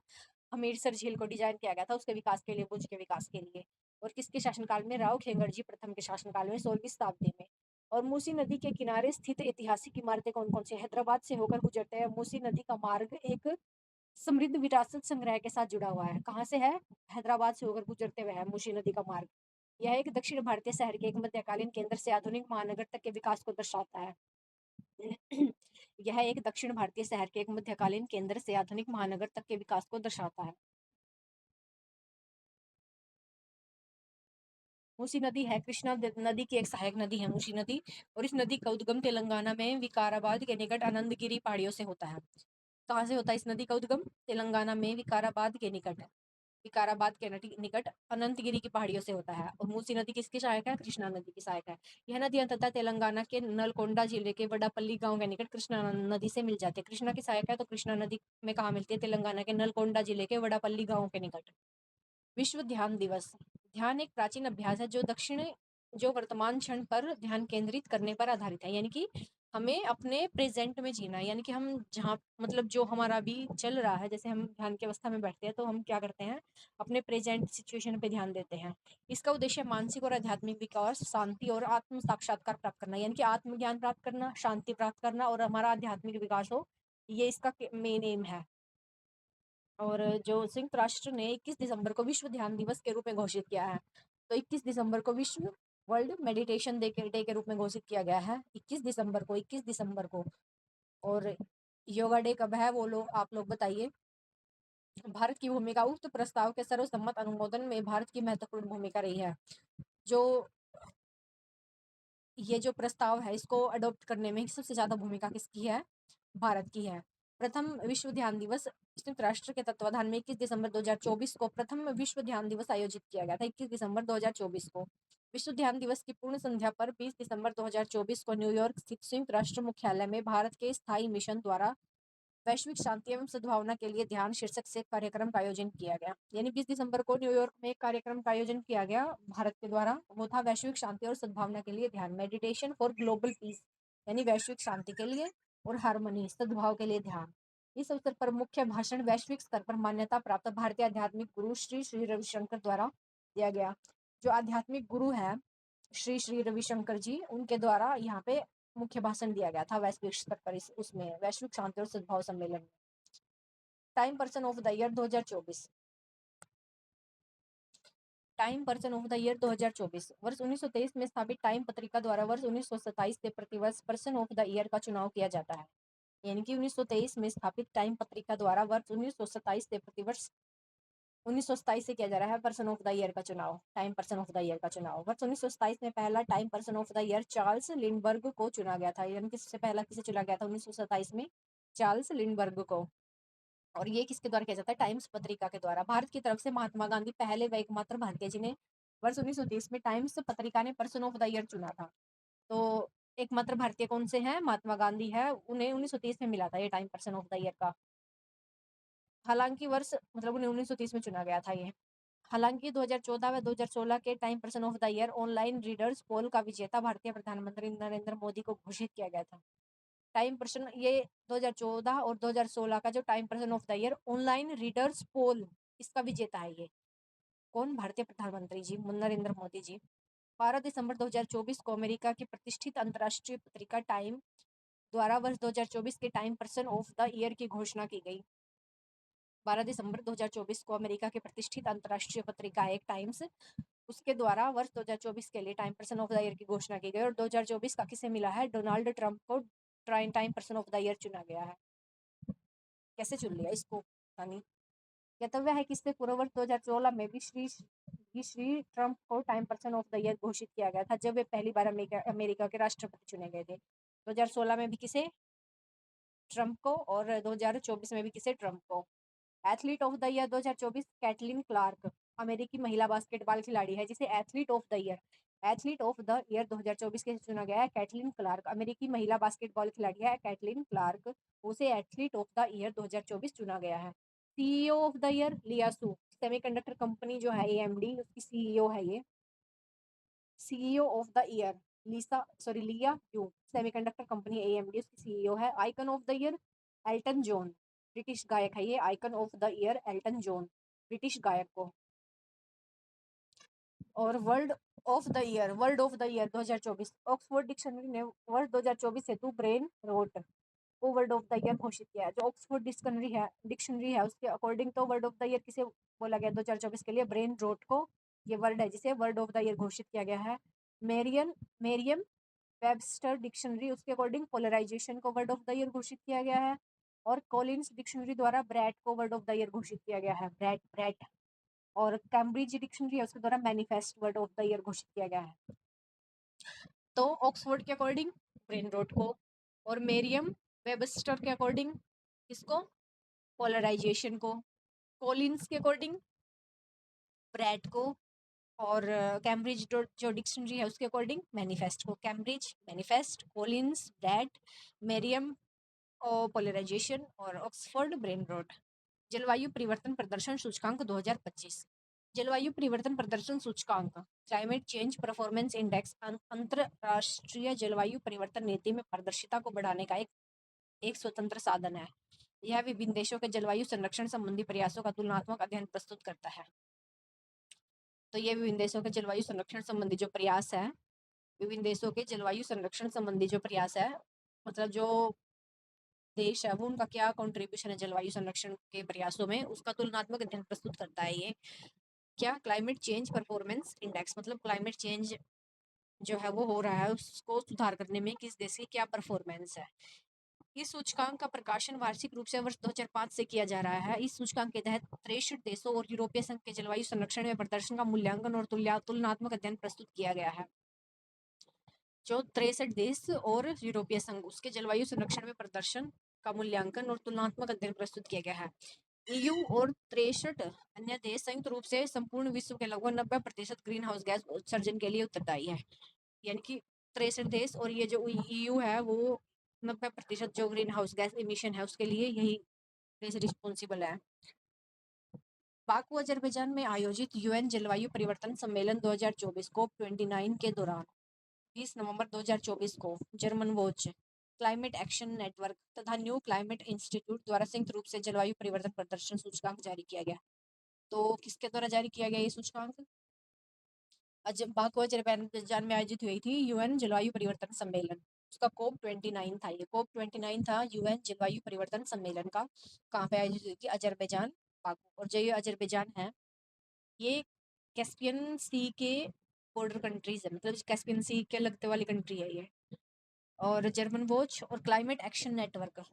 हमीरसर झील को डिजाइन किया गया था उसके विकास के लिए, भुज के विकास के लिए। और किसके शासनकाल में? राव खेंगरजी प्रथम के शासनकाल में, 16वीं शताब्दी में। और मूसी नदी के किनारे स्थित ऐतिहासिक इमारतें कौन कौन सी? हैदराबाद से होकर गुजरते हैं मूसी नदी का मार्ग एक समृद्ध विरासत संग्रह के साथ जुड़ा हुआ है। कहाँ से है? हैदराबाद से होकर गुजरते हुए है मूसी नदी का मार्ग। यह एक दक्षिण भारतीय शहर के एक मध्यकालीन केंद्र से आधुनिक महानगर तक के विकास को दर्शाता है। यह एक दक्षिण भारतीय शहर के एक मध्यकालीन केंद्र से आधुनिक महानगर तक के विकास को दर्शाता है। मूसी नदी है कृष्णा नदी की एक सहायक नदी है मूसी नदी, और इस नदी का उद्गम तेलंगाना में विकाराबाद के निकट आनंदगिरी पहाड़ियों से होता है। कहाँ से होता है इस नदी का उद्गम? तेलंगाना में विकाराबाद के निकट, विकाराबाद के निकट अनंतगिरी की पहाड़ियों से होता है। और मूसी नदी किसकी सहायक है? कृष्णा नदी की सहायक है। यह नदी अंततः तेलंगाना के नलकोंडा जिले के वडापल्ली गांव के निकट कृष्णा नदी से मिल जाती है। कृष्णा की सहायक है तो कृष्णा नदी में कहाँ मिलती है? तेलंगाना के नलकोंडा जिले के वडापल्ली गांव के निकट। विश्व ध्यान दिवस। ध्यान एक प्राचीन अभ्यास है जो वर्तमान क्षण पर ध्यान केंद्रित करने पर आधारित है। यानी कि हमें अपने प्रेजेंट में जीना है, यानी कि हम जहाँ मतलब जो हमारा अभी चल रहा है, जैसे हम ध्यान की अवस्था में बैठते हैं तो हम क्या करते हैं? अपने प्रेजेंट सिचुएशन पे ध्यान देते हैं। इसका उद्देश्य मानसिक और आध्यात्मिक विकास, शांति और आत्म साक्षात्कार प्राप्त करना, यानी कि आत्मज्ञान प्राप्त करना, शांति प्राप्त करना और हमारा आध्यात्मिक विकास हो, ये इसका मेन एम है। और जो संयुक्त राष्ट्र ने 21 दिसंबर को विश्व ध्यान दिवस के रूप में घोषित किया है, तो 21 दिसंबर को विश्व वर्ल्ड मेडिटेशन डे के रूप में घोषित किया गया है 21 दिसंबर को। और योगा डे कब है वो लोग आप लोग बताइए। भारत की भूमिका उक्त प्रस्ताव के सर्वसम्मत अनुमोदन में भारत की महत्वपूर्ण भूमिका रही है। जो ये जो प्रस्ताव है इसको अडॉप्ट करने में सबसे ज़्यादा भूमिका किसकी है? भारत की है। प्रथम विश्व ध्यान दिवस संयुक्त राष्ट्र के तत्वाधान में 21 दिसंबर 2024 को प्रथम विश्व ध्यान दिवस आयोजित किया गया था। 21 दिसंबर 2024 को विश्व ध्यान दिवस की पूर्ण संध्या पर 20 दिसंबर 2024 को न्यूयॉर्क स्थित संयुक्त राष्ट्र मुख्यालय में भारत के स्थायी मिशन द्वारा वैश्विक शांति एवं सद्भावना के लिए ध्यान शीर्षक से कार्यक्रम का आयोजन किया गया। यानी 20 दिसंबर को न्यूयॉर्क में एक कार्यक्रम का आयोजन किया गया भारत के द्वारा। वो था वैश्विक शांति और सद्भावना के लिए ध्यान, मेडिटेशन फॉर ग्लोबल पीस, यानी वैश्विक शांति के लिए और हार्मनी, सद्भाव के लिए ध्यान। इस अवसर पर मुख्य भाषण वैश्विक स्तर पर मान्यता प्राप्त भारतीय आध्यात्मिक गुरु श्री श्री रविशंकर द्वारा दिया गया। जो आध्यात्मिक गुरु है श्री श्री रविशंकर जी, उनके द्वारा यहाँ पे मुख्य भाषण दिया गया था वैश्विक स्तर पर उसमें वैश्विक शांति और सद्भाव सम्मेलन में। Time person of the year 2024। Time person of the year 2024 वर्ष 1923 में स्थापित टाइम पत्रिका द्वारा वर्ष 1927 से प्रतिवर्ष पर्सन ऑफ द ईयर का चुनाव किया जाता है। यानी कि 1923 में स्थापित टाइम पत्रिका द्वारा वर्ष 1927 से प्रतिवर्ष 1927 से किया जा रहा है पर्सन ऑफ द ईयर का चुनाव, time person of the year का चुनाव। वर्ष 1927 में पहला time person of the year Charles Lindberg को चुना गया था। यानी कि सबसे पहला किसे चुना गया था 1927 में? चार्ल्स लिंडबर्ग को। और ये किसके द्वारा किया जाता है? टाइम्स पत्रिका के द्वारा। भारत की तरफ से महात्मा गांधी पहले व एकमात्र भारतीय जिन्हें वर्ष 1930 में टाइम्स पत्रिका ने पर्सन ऑफ द ईयर चुना था। तो एकमात्र भारतीय कौन से हैं? महात्मा गांधी है, उन्हें 1930 में मिला था ये time person of the year का। हालांकि वर्ष मतलब उन्हें 1930 में चुना गया था ये। हालांकि 2014 व 2016 के Time person of the year online readers poll का विजेता भारतीय प्रधानमंत्री नरेंद्र मोदी को घोषित किया गया था। टाइम पर्सन ये 2014 और 2016 का जो Time person of the year online readers poll, इसका विजेता है ये कौन? भारतीय प्रधानमंत्री जी नरेंद्र मोदी जी। 12 दिसंबर 2024 को अमेरिका की प्रतिष्ठित अंतर्राष्ट्रीय पत्रिका टाइम द्वारा वर्ष 2024 के Time person of the year की घोषणा की गई। 12 दिसंबर 2024 को अमेरिका की प्रतिष्ठित अंतर्राष्ट्रीय पत्रिका एक टाइम्स, उसके द्वारा वर्ष 2024 के लिए time person of the year की घोषणा की गई। और 2024 का किसे मिला है? डोनाल्ड ट्रंप को time person of the year चुना गया है। कैसे चुन लिया इसको पता नहीं। ज्ञातव्य है कि इससे पूर्व वर्ष 2016 में भी श्री ट्रंप को time person of the year घोषित किया गया था, जब वे पहली बार अमेरिका के राष्ट्रपति चुने गए थे। 2016 में भी किसे? ट्रंप को। और 2024 में भी किसे? ट्रंप को। Athlete of the year 2024 Caitlin Clark अमेरिकी महिला बास्केटबॉल खिलाड़ी है जिसे एथलीट ऑफ द ईयर 2024 के चुना गया है। कैटलिन क्लार्क अमेरिकी महिला बास्केटबॉल खिलाड़ी है। कैटलिन क्लार्क, उसे एथलीट ऑफ द ईयर 2024 चुना गया है। सीईओ ऑफ द ईयर लिया सू, सेमीकंडक्टर कंपनी जो है एएमडी, उसकी सीईओ है ये। सीईओ ऑफ द ईयर लिया यू, सेमीकंडक्टर कंपनी एएमडी, उसकी सीईओ है। Icon of the year Elton John, British गायक है ये। Icon of the year Elton John, British गायक को। और word of the year 2024 Oxford dictionary ने वर्ष 2024 हेतु ब्रेन रोट को वर्ड ऑफ द ईयर घोषित किया है। जो ऑक्सफोर्ड डिक्शनरी है उसके अकॉर्डिंग तो वर्ड ऑफ द ईयर किसे बोला गया 2024 के लिए? ब्रेन रोट को ये वर्ड है जिसे वर्ड ऑफ द ईयर घोषित किया गया है। मेरियम वेबस्टर डिक्शनरी, उसके अकॉर्डिंग पोलराइजेशन को वर्ड ऑफ द ईयर घोषित किया गया है। और कॉलिन्स डिक्शनरी द्वारा ब्रैट को वर्ड ऑफ द ईयर घोषित किया गया है। ब्रैट। और कैम्ब्रिज डिक्शनरी है उसके द्वारा manifest word of the year घोषित किया गया है। तो ऑक्सफोर्ड के अकॉर्डिंग ब्रेन रोट को, और मेरियम वेबस्टर के अकॉर्डिंग किसको? पोलराइजेशन को। कॉलिन्स के अकॉर्डिंग ब्रैट को। और कैम्ब्रिज जो डिक्शनरी है उसके अकॉर्डिंग मैनिफेस्ट को। कैम्ब्रिज मैनिफेस्ट, कॉलिन्स ब्रैट, मेरियम और पोलराइजेशन, और ऑक्सफोर्ड ब्रेन रोट। जलवायु परिवर्तन प्रदर्शन सूचकांक 2025। जलवायु परिवर्तन प्रदर्शन सूचकांक क्लाइमेट चेंज परफॉर्मेंस इंडेक्स अंतरराष्ट्रीय जलवायु परिवर्तन नीति में पारदर्शिता को बढ़ाने का एक स्वतंत्र साधन है। यह विभिन्न देशों के जलवायु संरक्षण संबंधी प्रयासों का तुलनात्मक अध्ययन प्रस्तुत करता है। तो ये विभिन्न देशों के जलवायु संरक्षण संबंधी जो प्रयास है, विभिन्न देशों के जलवायु संरक्षण संबंधी जो प्रयास है, मतलब जो देश है वो उनका क्या कंट्रीब्यूशन है जलवायु संरक्षण के प्रयासों में, उसका तुलनात्मक अध्ययन प्रस्तुत करता है ये। क्या? क्लाइमेट चेंज परफॉर्मेंस इंडेक्स, मतलब क्लाइमेट चेंज जो है वो हो रहा है उसको सुधार करने में किस देश की क्या परफॉर्मेंस है। इस सूचकांक का प्रकाशन वार्षिक रूप से वर्ष 2005 से किया जा रहा है। इस सूचकांक के तहत 63 देशों और यूरोपीय संघ के जलवायु संरक्षण में प्रदर्शन का मूल्यांकन और तुलनात्मक अध्ययन प्रस्तुत किया गया है। जो 63 देश और यूरोपीय संघ उसके जलवायु संरक्षण में प्रदर्शन का मूल्यांकन और तुलनात्मक अध्ययन प्रस्तुत किया गया है। ईयू और 63 अन्य देश संयुक्त रूप से संपूर्ण विश्व के लगभग 90% ग्रीन हाउस गैस उत्सर्जन के लिए उत्तरदायी है। यानी कि 63 देश और ये जो ईयू है वो 90% जो ग्रीन हाउस गैस इमिशन है उसके लिए यही देश रिस्पॉन्सिबल है। बाकू अजरबैजान में आयोजित यूएन जलवायु परिवर्तन सम्मेलन 2024 COP29 के दौरान 20 नवंबर 2024 को German watch, climate action network तथा न्यू क्लाइमेट इंस्टीट्यूट द्वारा संयुक्त रूप से जलवायु परिवर्तन प्रदर्शन सूचकांक जारी किया गया। तो किसके द्वारा जारी किया गया ये सूचकांक? बाकू अजरबैजान में आयोजित हुई थी यूएन जलवायु परिवर्तन सम्मेलन, उसका COP29 था। ये COP29 था यूएन जलवायु परिवर्तन सम्मेलन का। कहाँ पे आयोजित हुई थी? Azerbaijan, Baku. और जो ये अजरबैजान है ये कैस्पियन सी के बॉर्डर कंट्रीज है, मतलब कैस्पियन सी के लगते वाली कंट्री है ये। और जर्मन वॉच और क्लाइमेट एक्शन नेटवर्क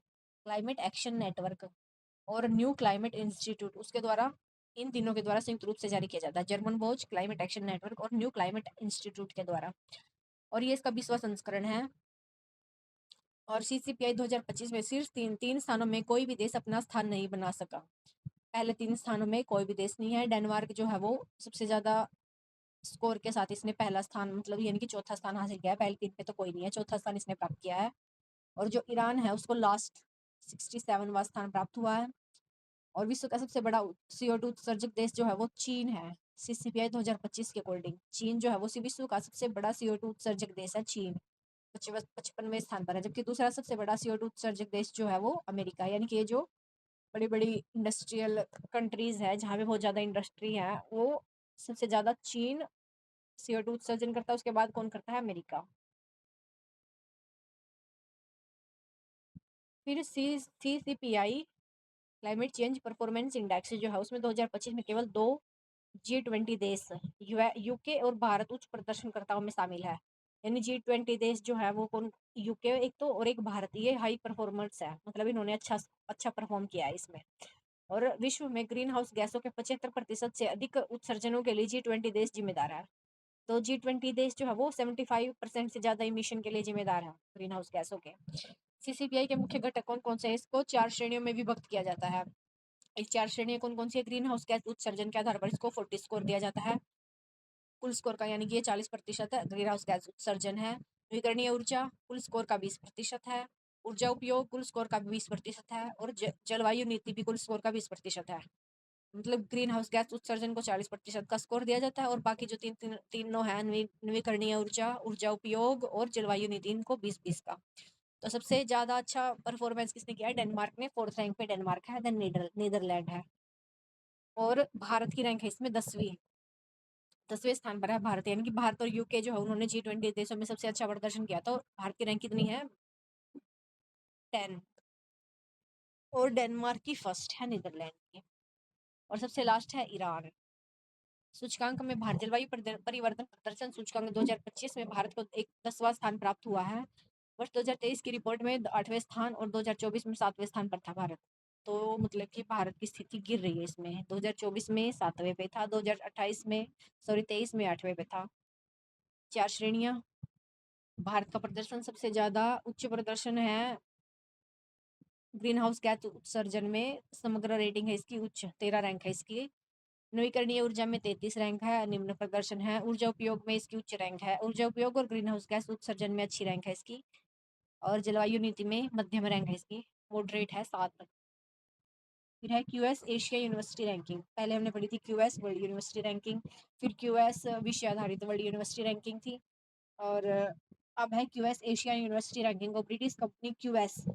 और न्यू क्लाइमेट इंस्टीट्यूट उसके द्वारा, इन तीनों के द्वारा संयुक्त रूप से जारी किया जाता है। German watch, climate action network और न्यू क्लाइमेट इंस्टीट्यूट के द्वारा। और ये इसका 20वां संस्करण है। और CCPI 2025 में शीर्ष तीन स्थानों में कोई भी देश अपना स्थान नहीं बना सका। पहले 3 स्थानों में कोई भी देश नहीं है। डेनमार्क जो है वो सबसे ज्यादा स्कोर के साथ इसने पहला स्थान, मतलब यानी कि चौथा स्थान हासिल किया है। पहले 3 पे तो कोई नहीं है, चौथा स्थान इसने प्राप्त किया है। और जो ईरान है उसको लास्ट 67वां स्थान प्राप्त हुआ है। और विश्व का सबसे बड़ा CO2 उत्सर्जक देश जो है वो चीन है। CCPI 2025 के अकॉर्डिंग चीन जो है वो विश्व का सबसे बड़ा CO2 उत्सर्जक देश है। चीन 55वें स्थान पर है, जबकि दूसरा सबसे बड़ा CO2 उत्सर्जक देश जो है वो अमेरिका। यानी कि ये जो बड़ी बड़ी इंडस्ट्रियल कंट्रीज है जहाँ पे बहुत ज्यादा इंडस्ट्री है वो सबसे ज्यादा चीन CO2 उत्सर्जन करता है। उसके बाद कौन करता है? अमेरिका। फिर CCPI climate change performance index जो है उसमें 2025 में केवल 2 G20 देश यूके और भारत उच्च प्रदर्शनकर्ताओं में शामिल है। यानी G20 देश जो है वो कौन? यूके एक तो और एक भारत, ये हाई परफॉर्मर्स है, मतलब इन्होंने अच्छा परफॉर्म किया है इसमें। और विश्व में ग्रीन हाउस गैसों के 75% से अधिक उत्सर्जनों के लिए G20 देश जिम्मेदार है। तो G20 देश जो है वो 75% से ज्यादा इमिशन के लिए जिम्मेदार है ग्रीन हाउस गैसों के। CCPI के मुख्य घटक कौन कौन से हैं? इसको 4 श्रेणियों में विभक्त किया जाता है। इस 4 श्रेणियां कौन कौन सी है? ग्रीन हाउस गैस उत्सर्जन के आधार पर इसको 40 स्कोर दिया जाता है कुल स्कोर का, यानी कि ये 40% है ग्रीन हाउस गैस उत्सर्जन है। नवीकरणीय ऊर्जा कुल स्कोर का 20% है। ऊर्जा उपयोग कुल स्कोर का 20% है। और जलवायु नीति भी कुल स्कोर का 20% है। मतलब ग्रीन हाउस गैस उत्सर्जन को 40% का स्कोर दिया जाता है और बाकी जो तीनों है नवीकरणीय ऊर्जा, ऊर्जा उपयोग और जलवायु नीति, इनको 20-20 का। तो सबसे ज्यादा अच्छा परफॉर्मेंस किसने किया है? डेनमार्क ने। 4th रैंक पे डेनमार्क है, देन नीदरलैंड है। और भारत की रैंक है इसमें 10वें स्थान पर है भारत। यानी कि भारत और यूके जो है उन्होंने G20 देशों में सबसे अच्छा प्रदर्शन किया। तो भारत की रैंक कितनी है? 10। और डेनमार्क की फर्स्ट है नीदरलैंड की। और सबसे लास्ट है ईरान। सूचकांक में भारत जलवायु परिवर्तन प्रदर्शन सूचकांक 2025 में भारत को एक 10वां स्थान प्राप्त हुआ है। वर्ष 2023 की रिपोर्ट में 8वें स्थान और 2024 में 7वें स्थान पर था भारत। तो मतलब कि भारत की स्थिति गिर रही है इसमें। 2024 में 7वें पे था, 2028 में 23 में 8वें पे था। 4 श्रेणियां। भारत का प्रदर्शन सबसे ज्यादा उच्च प्रदर्शन है ग्रीन हाउस गैस उत्सर्जन में। समग्र रेटिंग है इसकी उच्च, 13 रैंक है इसकी। नवीकरणीय ऊर्जा में 33 रैंक है, निम्न प्रदर्शन है। ऊर्जा उपयोग में इसकी उच्च रैंक है। ऊर्जा उपयोग और ग्रीन हाउस गैस उत्सर्जन में अच्छी रैंक है इसकी। और जलवायु नीति में मध्यम रैंक है इसकी, मॉडरेट है 7। फिर है QS एशिया यूनिवर्सिटी रैंकिंग। पहले हमने पढ़ी थी QS वर्ल्ड यूनिवर्सिटी रैंकिंग, फिर QS विषय आधारित वर्ल्ड यूनिवर्सिटी रैंकिंग थी। और अब है QS एशिया यूनिवर्सिटी रैंकिंग को ब्रिटिश कंपनी QS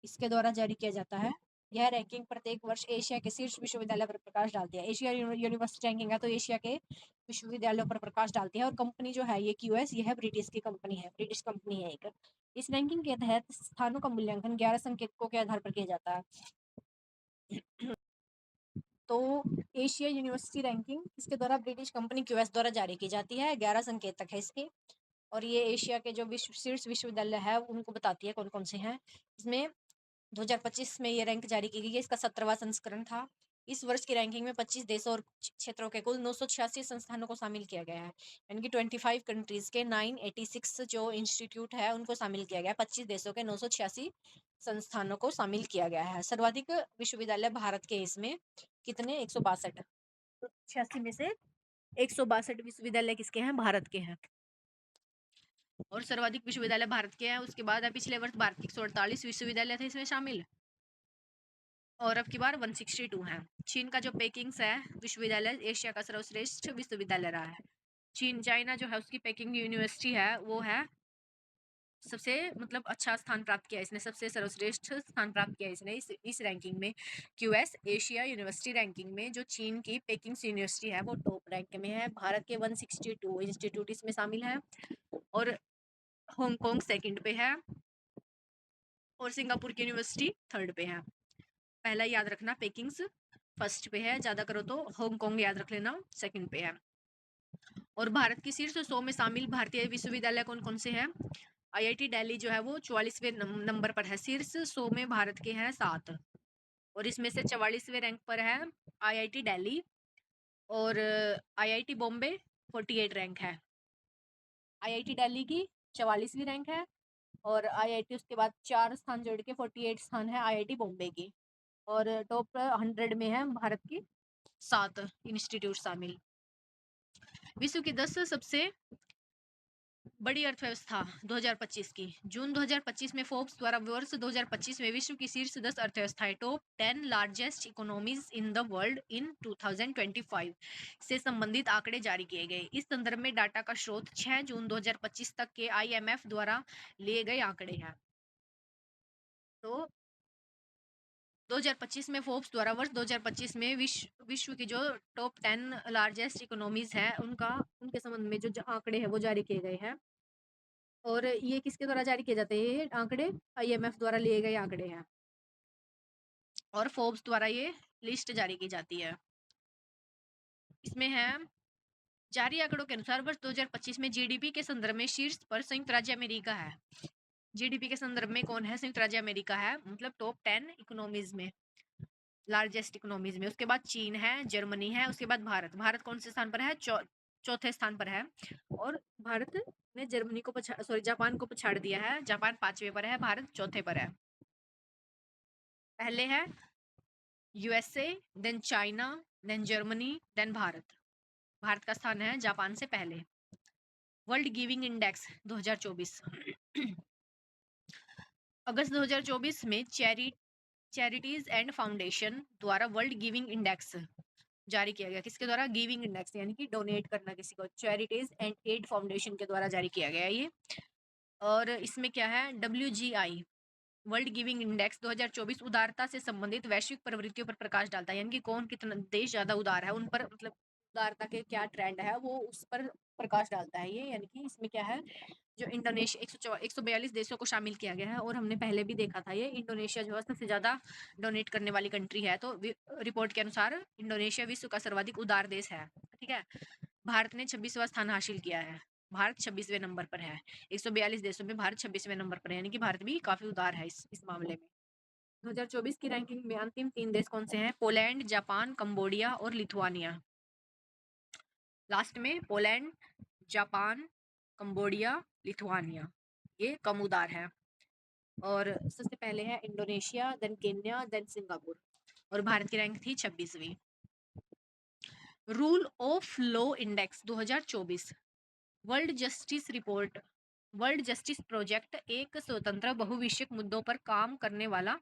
इसके द्वारा जारी किया जाता है। यह रैंकिंग प्रत्येक वर्ष एशिया के शीर्ष विश्वविद्यालय पर प्रकाश डालती है। एशिया यूनिवर्सिटी रैंकिंग है तो एशिया के विश्वविद्यालयों पर प्रकाश डालती है। और कंपनी जो है ये QS, ये है ब्रिटिश की कंपनी है, ब्रिटिश कंपनी है एक। इस रैंकिंग के तहत स्थानों का मूल्यांकन 11 संकेतकों के आधार पर किया जाता है। तो एशिया यूनिवर्सिटी रैंकिंग इसके द्वारा ब्रिटिश कंपनी QS द्वारा जारी की जाती है। 11 संकेतक है इसके। और ये एशिया के जो शीर्ष विश्वविद्यालय है उनको बताती है कौन कौन से हैं। इसमें 2025 में ये रैंक जारी की गई है, इसका 17वां संस्करण था। इस वर्ष की रैंकिंग में 25 देशों और क्षेत्रों के कुल 986 संस्थानों को शामिल किया गया है, यानी कि 25 कंट्रीज के 986 जो इंस्टीट्यूट है उनको शामिल किया गया है। 25 देशों के 986 संस्थानों को शामिल किया गया है। सर्वाधिक विश्वविद्यालय भारत के इसमें कितने? 162। 86 में से 162 विश्वविद्यालय किसके हैं? भारत के हैं। और सर्वाधिक विश्वविद्यालय भारत के हैं। उसके बाद पिछले वर्ष भारत के 148 विश्वविद्यालय थे इसमें शामिल, और अब की बार 162 हैं। चीन का जो पेकिंग है विश्वविद्यालय एशिया का सर्वश्रेष्ठ विश्वविद्यालय रहा है। चाइना जो है उसकी पेकिंग यूनिवर्सिटी है वो है सबसे मतलब अच्छा स्थान प्राप्त किया इसने, सबसे सर्वश्रेष्ठ स्थान प्राप्त किया इसने इस रैंकिंग में। क्यूएस एशिया यूनिवर्सिटी रैंकिंग में जो चीन की पेकिंग यूनिवर्सिटी है वो टॉप रैंक में है। भारत के 162 इंस्टीट्यूट इसमें शामिल है, और हांगकांग सेकंड पे है, और सिंगापुर की यूनिवर्सिटी थर्ड पे है। पहला याद रखना, पेकिंग्स फर्स्ट पे है, ज्यादा करो तो हांगकांग याद रख लेना सेकंड पे है। और भारत की शीर्ष 100 में शामिल भारतीय विश्वविद्यालय कौन कौन से हैं? आईआईटी दिल्ली जो है वो 44वें नंबर पर है। शीर्ष 100 में भारत के हैं 7, और इसमें से 44वें रैंक पर है आईआईटी दिल्ली, और आईआईटी बॉम्बे 48 रैंक है। आईआईटी दिल्ली की 44वीं रैंक है, और आईआईटी उसके बाद 4 स्थान जोड़ के 48 स्थान है आईआईटी बॉम्बे की, और टॉप 100 में है भारत की 7 इंस्टीट्यूट शामिल। विश्व की 10 सबसे बड़ी अर्थव्यवस्था 2025 की। जून 2025 में फोर्ब्स द्वारा वर्ष 2025 में विश्व की शीर्ष 10 अर्थव्यवस्थाएं, top 10 largest economies in the world in 2025 से संबंधित आंकड़े जारी किए गए। इस संदर्भ में डाटा का स्रोत 6 जून 2025 तक के आईएमएफ द्वारा लिए गए आंकड़े हैं। तो 2025 में फोर्ब्स द्वारा वर्ष 2025 में विश्व की जो टॉप 10 लार्जेस्ट इकोनॉमीज है उनके संबंध में जो आंकड़े हैं वो जारी किए गए हैं। और ये किसके द्वारा जारी किए जाते हैं? ये आंकड़े आईएमएफ द्वारा लिए गए आंकड़े हैं, और फोर्ब्स द्वारा ये लिस्ट जारी की जाती है। इसमें है जारी आंकड़ों के अनुसार वर्ष 2025 में जीडीपी के संदर्भ में शीर्ष पर संयुक्त राज्य अमेरिका है। जीडीपी के संदर्भ में कौन है? संयुक्त राज्य अमेरिका है, मतलब टॉप 10 इकोनॉमीज में, लार्जेस्ट इकोनॉमीज में। उसके बाद चीन है, जर्मनी है, उसके बाद भारत। भारत कौन से स्थान पर है? चौथे स्थान पर है, और भारत ने जर्मनी को जापान को पछाड़ दिया है। जापान 5वें पर है, भारत चौथे पर है। पहले है USA, then China, then Germany, then Bharat. Bharat का स्थान है जापान से पहले। वर्ल्ड गिविंग इंडेक्स 2024 अगस्त 2024 में चैरिटीज एंड फाउंडेशन द्वारा वर्ल्ड गिविंग इंडेक्स जारी किया गया। किसके द्वारा? गिविंग इंडेक्स, यानी कि डोनेट करना किसी को, चैरिटीज एंड एड फाउंडेशन के द्वारा जारी किया गया ये। और इसमें क्या है? WGI वर्ल्ड गिविंग इंडेक्स 2024 उदारता से संबंधित वैश्विक प्रवृत्तियों पर प्रकाश डालता है, यानी कि कौन कितना देश ज्यादा उदार है उन पर, मतलब उदारता के क्या ट्रेंड है वो उस पर प्रकाश डालता है ये। यानी कि इसमें क्या है, जो इंडोनेशिया 142 देशों को शामिल किया गया है, और हमने पहले भी देखा था ये इंडोनेशिया जो है सबसे ज्यादा डोनेट करने वाली कंट्री है। तो रिपोर्ट के अनुसार इंडोनेशिया विश्व का सर्वाधिक उदार देश है। ठीक है, भारत ने 26वां स्थान हासिल किया है। भारत 26वें नंबर पर है। 142 देशों में भारत 26वें नंबर पर है, यानी कि भारत भी काफी उदार है इस मामले में। 2024 की रैंकिंग में अंतिम 3 देश कौन से हैं? पोलैंड, जापान, कंबोडिया और लिथुआनिया। लास्ट में पोलैंड, जापान, कंबोडिया, लिथुआनिया, ये कम उदार है। और सबसे पहले है Indonesia, then Kenya, then Singapore, और भारत की रैंक थी 26वीं। Rule of law index 2024 World Justice report. World Justice Project एक स्वतंत्र बहुविषयक मुद्दों पर काम करने वाला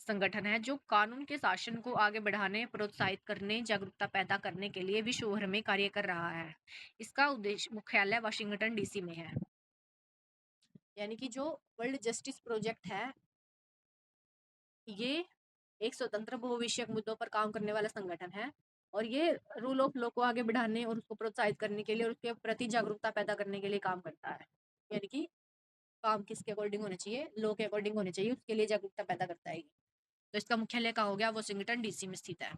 संगठन है जो कानून के शासन को आगे बढ़ाने, प्रोत्साहित करने, जागरूकता पैदा करने के लिए विश्व भर में कार्य कर रहा है। इसका उद्देश्य मुख्यालय वाशिंगटन डीसी में है। यानी कि जो वर्ल्ड जस्टिस प्रोजेक्ट है ये एक स्वतंत्र बहुविषयक मुद्दों पर काम करने वाला संगठन है, और ये रूल ऑफ लॉ को आगे बढ़ाने और उसको प्रोत्साहित करने के लिए और उसके प्रति जागरूकता पैदा करने के लिए काम करता है। यानी कि काम किसके अकॉर्डिंग होने चाहिए? लॉ के अकॉर्डिंग होने चाहिए, उसके लिए जागरूकता पैदा करता है। तो इसका मुख्यालय कहाँ हो गया? वाशिंगटन डीसी में स्थित है।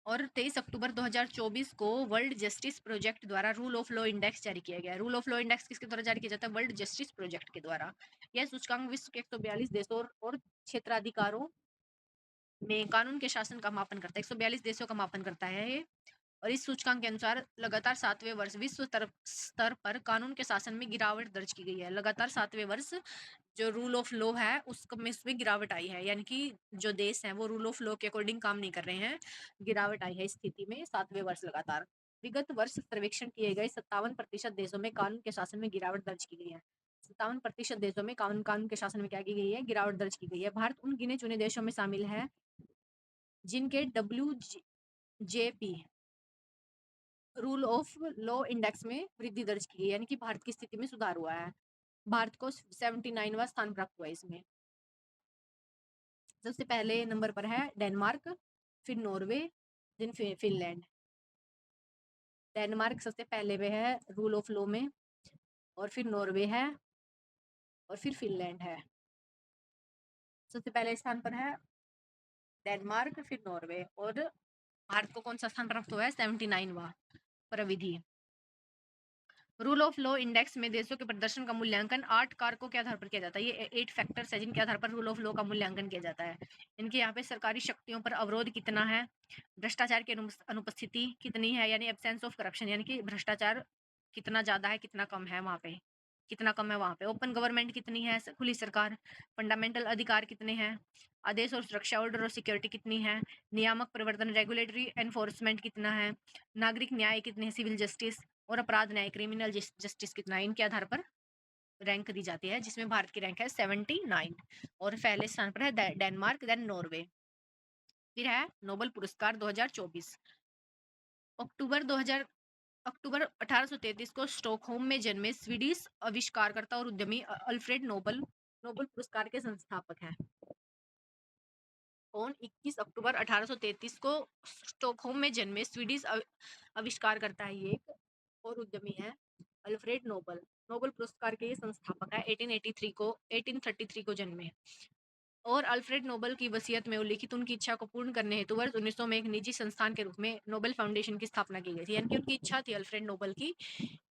और 23 अक्टूबर 2024 को वर्ल्ड जस्टिस प्रोजेक्ट द्वारा रूल ऑफ लॉ इंडेक्स जारी किया गया है। रूल ऑफ लॉ इंडेक्स किसके द्वारा जारी किया जाता है? वर्ल्ड जस्टिस प्रोजेक्ट के द्वारा। यह सूचकांक विश्व के 142 देशों और क्षेत्राधिकारों में कानून के शासन का मापन करता है। 142 देशों का मापन करता है ये। और इस सूचकांक के अनुसार लगातार 7वें वर्ष विश्व स्तर पर कानून के शासन में गिरावट दर्ज की गई है। लगातार 7वें वर्ष जो रूल ऑफ लॉ है उसमें गिरावट आई है, यानी कि जो देश हैं वो रूल ऑफ लॉ के अकॉर्डिंग काम नहीं कर रहे हैं, गिरावट आई है इस स्थिति में 7वें वर्ष लगातार। विगत वर्ष सर्वेक्षण किए गए 57% देशों में कानून के शासन में गिरावट दर्ज की गई है। 57% देशों में कानून के शासन में क्या की गई है, गिरावट दर्ज की गई है। भारत उन गिने चुने देशों में शामिल है जिनके WJP rule of law index में वृद्धि दर्ज की गई, यानी कि भारत की स्थिति में सुधार हुआ है। भारत को 79वां स्थान प्राप्त हुआ है इसमें। सबसे पहले नंबर पर है डेनमार्क, फिर नॉर्वे, फिर फिनलैंड। डेनमार्क सबसे पहले पे है रूल ऑफ लॉ में, और फिर नॉर्वे है, और फिर फिनलैंड है। सबसे पहले स्थान पर है डेनमार्क, फिर नॉर्वे, और भारत को कौन सा स्थान प्राप्त हुआ है, 79वां प्रविधि। रूल ऑफ लॉ इंडेक्स में देशों के प्रदर्शन का मूल्यांकन 8 कारकों के आधार पर किया जाता है। ये 8 फैक्टर्स है जिनके आधार पर रूल ऑफ लॉ का मूल्यांकन किया जाता है। इनके यहाँ पे सरकारी शक्तियों पर अवरोध कितना है, भ्रष्टाचार की अनुपस्थिति कितनी है, यानी एब्सेंस ऑफ करप्शन, यानी कि भ्रष्टाचार कितना ज्यादा है कितना कम है वहाँ पे, कितना कम है वहाँ पे। ओपन गवर्नमेंट कितनी है, खुली सरकार। फंडामेंटल अधिकार कितने हैं, आदेश और सुरक्षा, ऑर्डर और सिक्योरिटी कितनी है। नियामक परिवर्तन, रेगुलेटरी एनफोर्समेंट कितना है। नागरिक न्याय कितने हैं, सिविल जस्टिस। और अपराध न्याय, क्रिमिनल जस्टिस कितना है। इनके आधार पर रैंक दी जाती है, जिसमें भारत की रैंक है 79 और पहले स्थान पर है डेनमार्क, देन नॉर्वे। फिर है नोबेल पुरस्कार 2024। अक्टूबर 1833 को स्टॉकहोम में जन्मे स्वीडिश आविष्कारकर्ता और उद्यमी अल्फ्रेड नोबेल नोबेल पुरस्कार के संस्थापक हैं। कौन? 21 अक्टूबर 1833 को स्टॉकहोम में जन्मे स्वीडिश आविष्कारकर्ता है ये और उद्यमी है अल्फ्रेड नोबेल। नोबेल पुरस्कार के ये संस्थापक है। 1833 को जन्मे। और अल्फ्रेड नोबेल की वसीयत में उल्लिखित उनकी इच्छा को पूर्ण करने हेतु वर्ष 1900 में एक निजी संस्थान के रूप में नोबेल फाउंडेशन की स्थापना की गई थी। यानी कि उनकी इच्छा थी अल्फ्रेड नोबेल की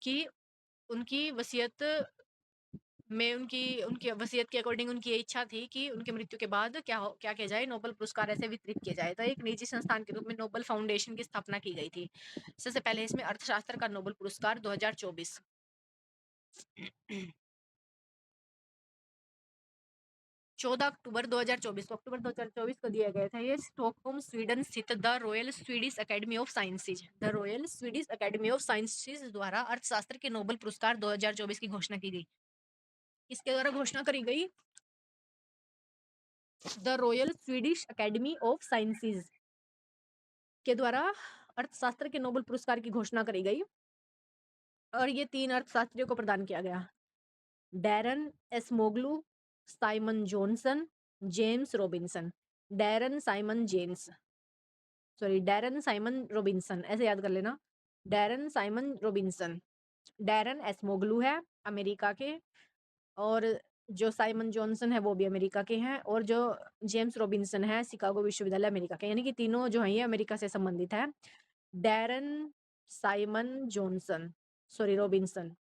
कि उनकी वसीयत में उनकी उनकी वसीयत के अकॉर्डिंग उनकी ये इच्छा थी कि उनके मृत्यु के बाद क्या किया जाए, नोबेल पुरस्कार ऐसे वितरित किया जाए। तो एक निजी संस्थान के रूप में नोबेल फाउंडेशन की स्थापना की गई थी। सबसे पहले इसमें अर्थशास्त्र का नोबेल पुरस्कार 2024। 14 अक्टूबर 2024 को दिया गया था ये स्टॉकहोम स्वीडन स्थित the royal Swedish academy of sciences द्वारा अर्थशास्त्र के नोबेल पुरस्कार 2024 की घोषणा की गई। किसके द्वारा घोषणा करी गई? The royal Swedish academy of sciences के द्वारा अर्थशास्त्र के नोबेल पुरस्कार की घोषणा करी गई। और ये 3 अर्थशास्त्रियों को प्रदान किया गया: Daron Acemoglu, Simon Johnson, James Robinson. Daron Simon Robinson, ऐसे याद कर लेना। Daron Simon Robinson. Daron Acemoglu है अमेरिका के, और जो साइमन जॉनसन है वो भी अमेरिका के हैं, और जो जेम्स रॉबिन्सन है शिकागो विश्वविद्यालय अमेरिका के, यानी कि तीनों जो है ये अमेरिका से संबंधित है। Daron Simon Johnson Robinson,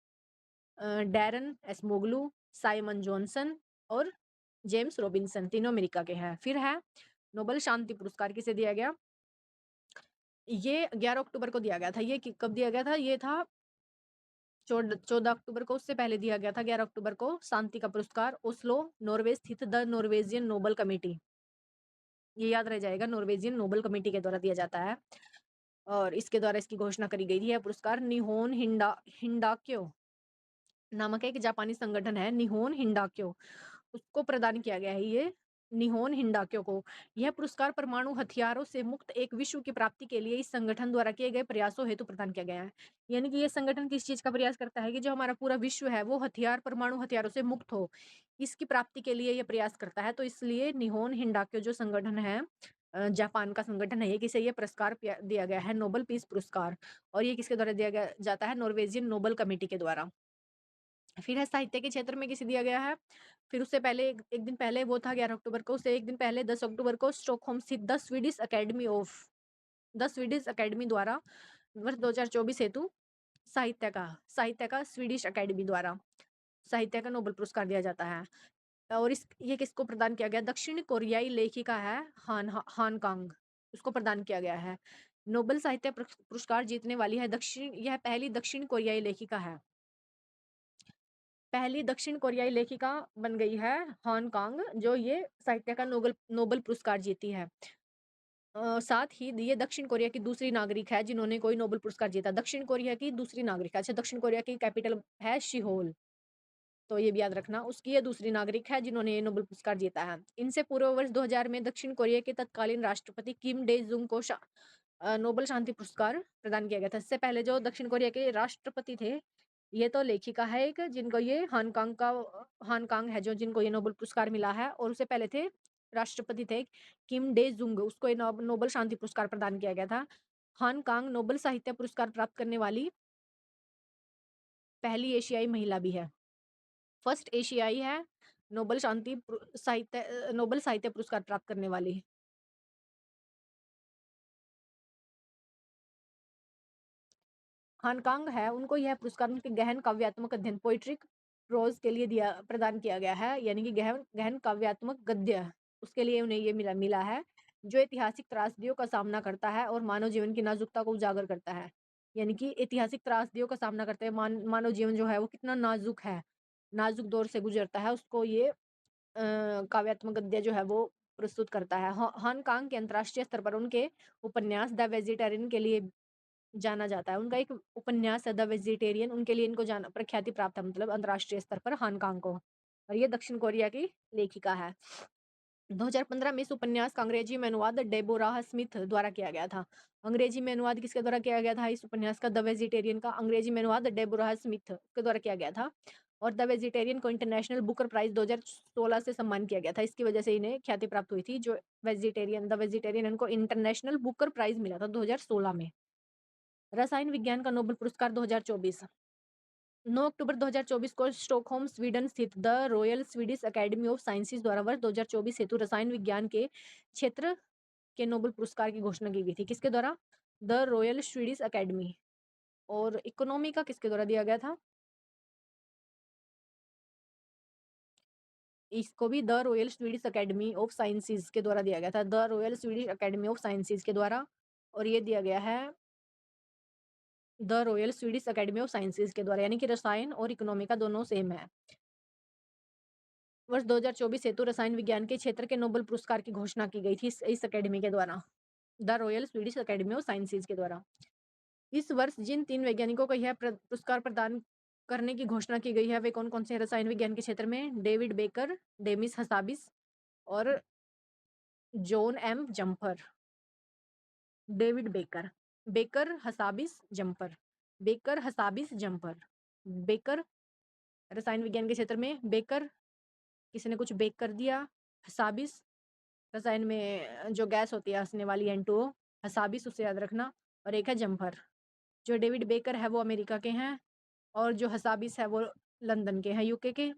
Daron Acemoglu, Simon Johnson और जेम्स रॉबिन्सन, तीनों अमेरिका के हैं। फिर है नोबेल शांति पुरस्कार किसे दिया गया? ये 11 अक्टूबर को दिया गया था। ये कब दिया गया था? ये था 14 अक्टूबर को। उससे पहले दिया गया था 11 अक्टूबर को शांति का पुरस्कार ओस्लो नॉर्वे स्थित द नॉर्वेजियन नोबेल कमेटी, ये याद रह जाएगा, नॉर्वेजियन नोबेल कमेटी के द्वारा दिया जाता है। और इसके द्वारा इसकी घोषणा करी गई थी। यह पुरस्कार निहोन हिंडाक्यो नामक एक जापानी संगठन है, निहोन हिंडाक्यो, उसको प्रदान किया गया है ये निहोन हिंडाक्यो को। यह पुरस्कार परमाणु हथियारों से मुक्त एक विश्व की प्राप्ति के लिए इस संगठन द्वारा किए गए प्रयासों हेतु प्रदान किया गया है। यानी कि ये संगठन किस चीज का प्रयास करता है कि जो हमारा पूरा विश्व है वो परमाणु हथियारों से मुक्त हो, इसकी प्राप्ति के लिए ये प्रयास करता है। तो इसलिए निहोन हिंडाक्यो जो संगठन है, जापान का संगठन है, ये किसे ये पुरस्कार दिया गया है, नोबेल पीस पुरस्कार। और ये किसके द्वारा दिया गया जाता है? नॉर्वेजियन नोबेल कमेटी के द्वारा। फिर है साहित्य के क्षेत्र में किसे दिया गया है? फिर उससे पहले एक दिन पहले वो था 11 अक्टूबर को, उससे एक दिन पहले 10 अक्टूबर को स्टॉकहोम स्थित द स्वीडिश अकेडमी द्वारा वर्ष 2024 हेतु साहित्य का स्वीडिश अकेडमी द्वारा साहित्य का नोबेल पुरस्कार दिया जाता है। और इस ये किसको प्रदान किया गया? दक्षिण कोरियाई लेखिका है हान कांग, उसको प्रदान किया गया है। नोबेल साहित्य पुरस्कार जीतने वाली है यह पहली दक्षिण कोरियाई लेखिका है। पहली दक्षिण कोरियाई लेखिका बन गई है हान कांग, जो ये साहित्य का नोबेल पुरस्कार जीती है। साथ ही ये दक्षिण कोरिया की दूसरी नागरिक है जिन्होंने कोई नोबेल पुरस्कार जीता। दक्षिण कोरिया की दूसरी नागरिक है। अच्छा, दक्षिण कोरिया की कैपिटल है सियोल, तो ये भी याद रखना। उसकी ये दूसरी नागरिक है जिन्होंने ये नोबेल पुरस्कार जीता है। इनसे पूर्व वर्ष 2000 में दक्षिण कोरिया के तत्कालीन राष्ट्रपति किम डे जुंग को नोबेल शांति पुरस्कार प्रदान किया गया था। इससे पहले जो दक्षिण कोरिया के राष्ट्रपति थे, ये तो लेखिका है एक, जिनको ये हान कांग है जो जिनको ये नोबेल पुरस्कार मिला है, और उससे पहले थे राष्ट्रपति थे किम डे जुंग, उसको ये नोबेल शांति पुरस्कार प्रदान किया गया था। हान कांग नोबेल साहित्य पुरस्कार प्राप्त करने वाली पहली एशियाई महिला भी है। फर्स्ट एशियाई है नोबेल साहित्य पुरस्कार प्राप्त करने वाली। हानकांग है, उनको यह पुरस्कार उनके गहन काव्यात्मक अध्ययन पोएट्रिक प्रोज के लिए प्रदान किया गया है, यानी कि गहन गहन काव्यात्मक गद्य, उसके लिए उन्हें ये मिला है, जो ऐतिहासिक त्रासदियों का सामना करता है और मानव जीवन की नाजुकता को उजागर करता है। यानी कि ऐतिहासिक त्रासदियों का सामना करते हैं, मानव जीवन जो है वो कितना नाजुक है, नाजुक दौर से गुजरता है, उसको ये काव्यात्मक गद्य जो है वो प्रस्तुत करता है। हानकांग के अंतर्राष्ट्रीय स्तर पर उनके उपन्यास द वेजिटेरियन के लिए जाना जाता है। उनका एक उपन्यास है द वेजिटेरियन, उनके लिए इनको जाना प्रख्याति प्राप्त है, मतलब अंतर्राष्ट्रीय स्तर पर हानकांग को। और ये दक्षिण कोरिया की लेखिका है। 2015 में इस उपन्यास का अंग्रेजी में अनुवाद डेबोराह स्मिथ द्वारा किया गया था। अंग्रेजी में अनुवाद किसके द्वारा किया गया था? इस उपन्यास का द वेजिटेरियन का अंग्रेजी में अनुवाद डेबोराह स्मिथ के द्वारा किया गया था। और द वेजिटेरियन को इंटरनेशनल बुकर प्राइज 2016 से सम्मान किया गया था। इसकी वजह से इन्हें ख्याति प्राप्त हुई थी। जो द वेजिटेरियन इनको इंटरनेशनल बुकर प्राइज मिला था 2016 में। रसायन विज्ञान का नोबेल पुरस्कार 2024। 9 अक्टूबर 2024 को स्टॉकहोम स्वीडन स्थित the royal Swedish academy of sciences द्वारा वर्ष 2024 हेतु रसायन विज्ञान के क्षेत्र के नोबेल पुरस्कार की घोषणा की गई थी। किसके द्वारा? The royal Swedish academy. और इकोनॉमी का किसके द्वारा दिया गया था? इसको भी the royal Swedish academy of sciences के द्वारा दिया गया था, the royal Swedish academy of sciences के द्वारा। और ये दिया गया है the royal Swedish academy of sciences के द्वारा, यानी कि रसायन और इकोनॉमी का दोनों सेम है। वर्ष 2024 हेतु रसायन विज्ञान के क्षेत्र के नोबेल पुरस्कार की घोषणा की गई थी इस अकेडमी के द्वारा, the royal Swedish academy of sciences के द्वारा। इस वर्ष जिन 3 वैज्ञानिकों को यह पुरस्कार प्रदान करने की घोषणा की गई है, वे कौन-कौन से हैं रसायन विज्ञान के क्षेत्र में? डेविड बेकर, डेमिस हसाबिस और John M Jumper. David Baker, Baker Hassabis Jumper. Baker रसायन विज्ञान के क्षेत्र में, बेकर किसी ने कुछ बेक कर दिया, हसाबिस रसायन में जो गैस होती है हँसने वाली N2O, हसाबिस उसे याद रखना। और एक है जम्पर। जो डेविड बेकर है वो अमेरिका के हैं, और जो हसाबिस है वो लंदन के हैं, यूके के,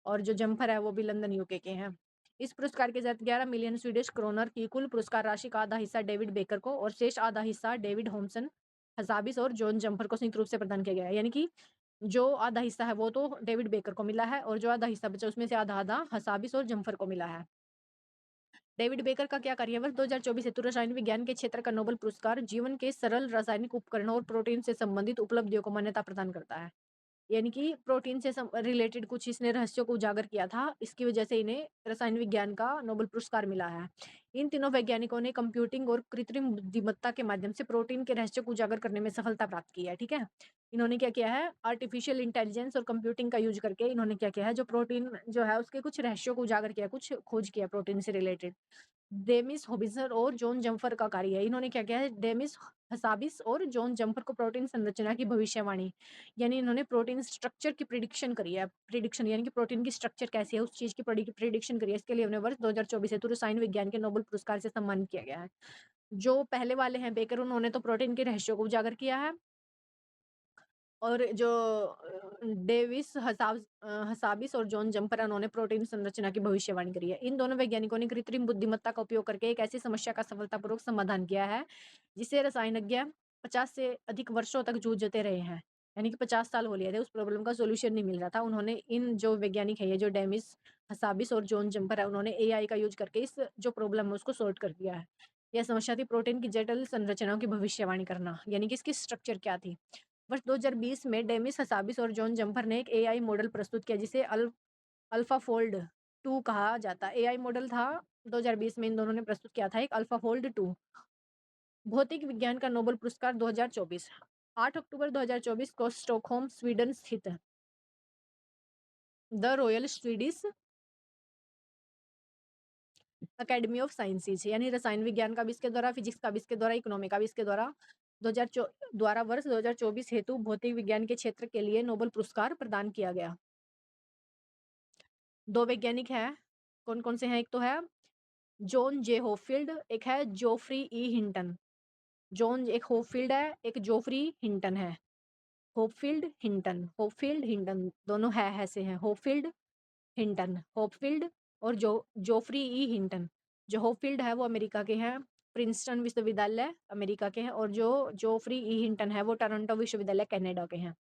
और जो जम्पर है वो भी लंदन यूके के हैं। इस पुरस्कार के तहत 11 मिलियन स्वीडिश क्रोनर की कुल पुरस्कार राशि का आधा हिस्सा डेविड बेकर को और शेष आधा हिस्सा डेविड होमसन, हसाबिस और जॉन जम्पर को संयुक्त रूप से प्रदान किया गया है। यानी कि जो आधा हिस्सा है वो तो डेविड बेकर को मिला है, और जो आधा हिस्सा बचा उसमें से आधा-आधा हसाबिस और जम्पर को मिला है। डेविड बेकर का क्या कार्य है? वर्ष 2024 हेतु रसायन विज्ञान के क्षेत्र का नोबेल पुरस्कार जीवन के सरल रासायनिक उपकरणों और प्रोटीन से संबंधित उपलब्धियों को मान्यता प्रदान करता है। यानी कि प्रोटीन से रिलेटेड कुछ इसने रहस्यों को उजागर किया था, इसकी वजह से इन्हें रसायन विज्ञान का नोबेल पुरस्कार मिला है। इन तीनों वैज्ञानिकों ने कंप्यूटिंग और कृत्रिम बुद्धिमत्ता के माध्यम से प्रोटीन के रहस्यों को उजागर करने में सफलता प्राप्त की है, ठीक है? इन्होंने क्या किया है? आर्टिफिशियल इंटेलिजेंस और कंप्यूटिंग का यूज़ करके इन्होंने क्या किया है? जो प्रोटीन जो है उसके कुछ रहस्यों को उजागर किया, कुछ खोज किया प्रोटीन से रिलेटेड। डेमिस हॉबिसर और जॉन जम्पर का कार्य है। इन्होंने क्या किया है? डेमिस हसाबिस और जॉन जम्पर को प्रोटीन संरचना की भविष्यवाणी, यानी इन्होंने प्रोटीन स्ट्रक्चर की प्रिडिक्शन करी है। प्रिडिक्शन यानी कि प्रोटीन की स्ट्रक्चर कैसी है उस चीज़ की प्रिडिक्शन करी है। इसके लिए उन्हें वर्ष 2024 हेतु रसायन विज्ञान के नोबेल पुरस्कार से सम्मानित किया गया है। जो पहले वाले हैं बेकर, उन्होंने तो प्रोटीन के रहस्यों को उजागर किया है, और जो हसाबिस और जॉन जम्पर है, उन्होंने प्रोटीन संरचना की भविष्यवाणी करी है। इन दोनों वैज्ञानिकों ने कृत्रिम बुद्धिमत्ता का उपयोग करके एक ऐसी समस्या का सफलतापूर्वक समाधान किया है, जिसे रसायनज्ञ 50 से अधिक वर्षों तक जूझते रहे हैं। यानी कि 50 साल हो लिए थे, उस प्रॉब्लम का सॉल्यूशन नहीं मिल रहा था। उन्होंने इन जो वैज्ञानिक है, ये जो डेमिस हसाबिस और जॉन जम्पर है, उन्होंने एआई का यूज़ करके इस जो प्रॉब्लम है उसको सॉल्व कर दिया है। यह समस्या थी प्रोटीन की जटिल संरचनाओं की भविष्यवाणी करना, यानी कि इसकी स्ट्रक्चर क्या थी। वर्ष 2020 में डेमिस हसाबिस और जॉन जम्पर ने एक एआई मॉडल प्रस्तुत किया जिसे अल्फाफोल्ड 2 कहा जाता है। एआई मॉडल था 2020 में इन दोनों ने प्रस्तुत किया था एक अल्फाफोल्ड 2। भौतिक विज्ञान का नोबेल पुरस्कार 2024 8 अक्टूबर 2024 को स्टॉकहोम स्वीडन स्थित the royal Swedish academy of sciences यानी रसायन विज्ञान का भी इसके द्वारा, फिजिक्स का भी इसके द्वारा, इकोनॉमी का भी इसके द्वारा 2000 द्वारा वर्ष 2024 हेतु भौतिक विज्ञान के क्षेत्र के लिए नोबेल पुरस्कार प्रदान किया गया। 2 वैज्ञानिक हैं, कौन-कौन से हैं? एक तो है जॉन जे होपफील्ड, एक है जोफ्री ई हिंटन। जॉन एक होपफील्ड है, एक जोफ्री हिंटन है। होपफील्ड हिंटन दोनों है से हैं। होपफील्ड और जोफ्री ई हिंटन। जो होपफील्ड है वो अमेरिका के हैं, प्रिंसटन विश्वविद्यालय अमेरिका के हैं, और जो जोफ्री ई हिंटन है वो टोरंटो विश्वविद्यालय कनाडा के हैं।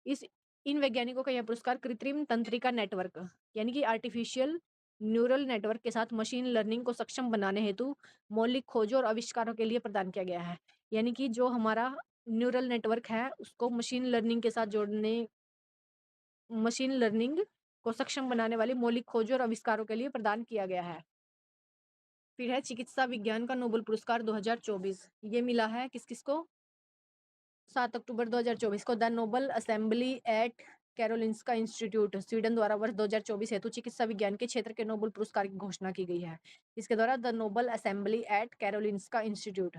इस इन वैज्ञानिकों का यह पुरस्कार कृत्रिम तंत्रिका नेटवर्क यानी कि आर्टिफिशियल न्यूरल नेटवर्क के साथ मशीन लर्निंग को सक्षम बनाने हेतु मौलिक खोजों और आविष्कारों के लिए प्रदान किया गया है। यानी कि जो हमारा न्यूरल नेटवर्क है उसको मशीन लर्निंग को सक्षम बनाने वाली मौलिक खोजों और आविष्कारों के लिए प्रदान किया गया है। फिर है चिकित्सा विज्ञान का नोबेल पुरस्कार 2024। ये मिला है किस-किस को? 7 अक्टूबर 2024 को the Nobel Assembly at Karolinska Institute Sweden द्वारा वर्ष 2024 हेतु चिकित्सा विज्ञान के क्षेत्र के नोबेल पुरस्कार की घोषणा की गई है। इसके द्वारा the Nobel Assembly at Karolinska Institute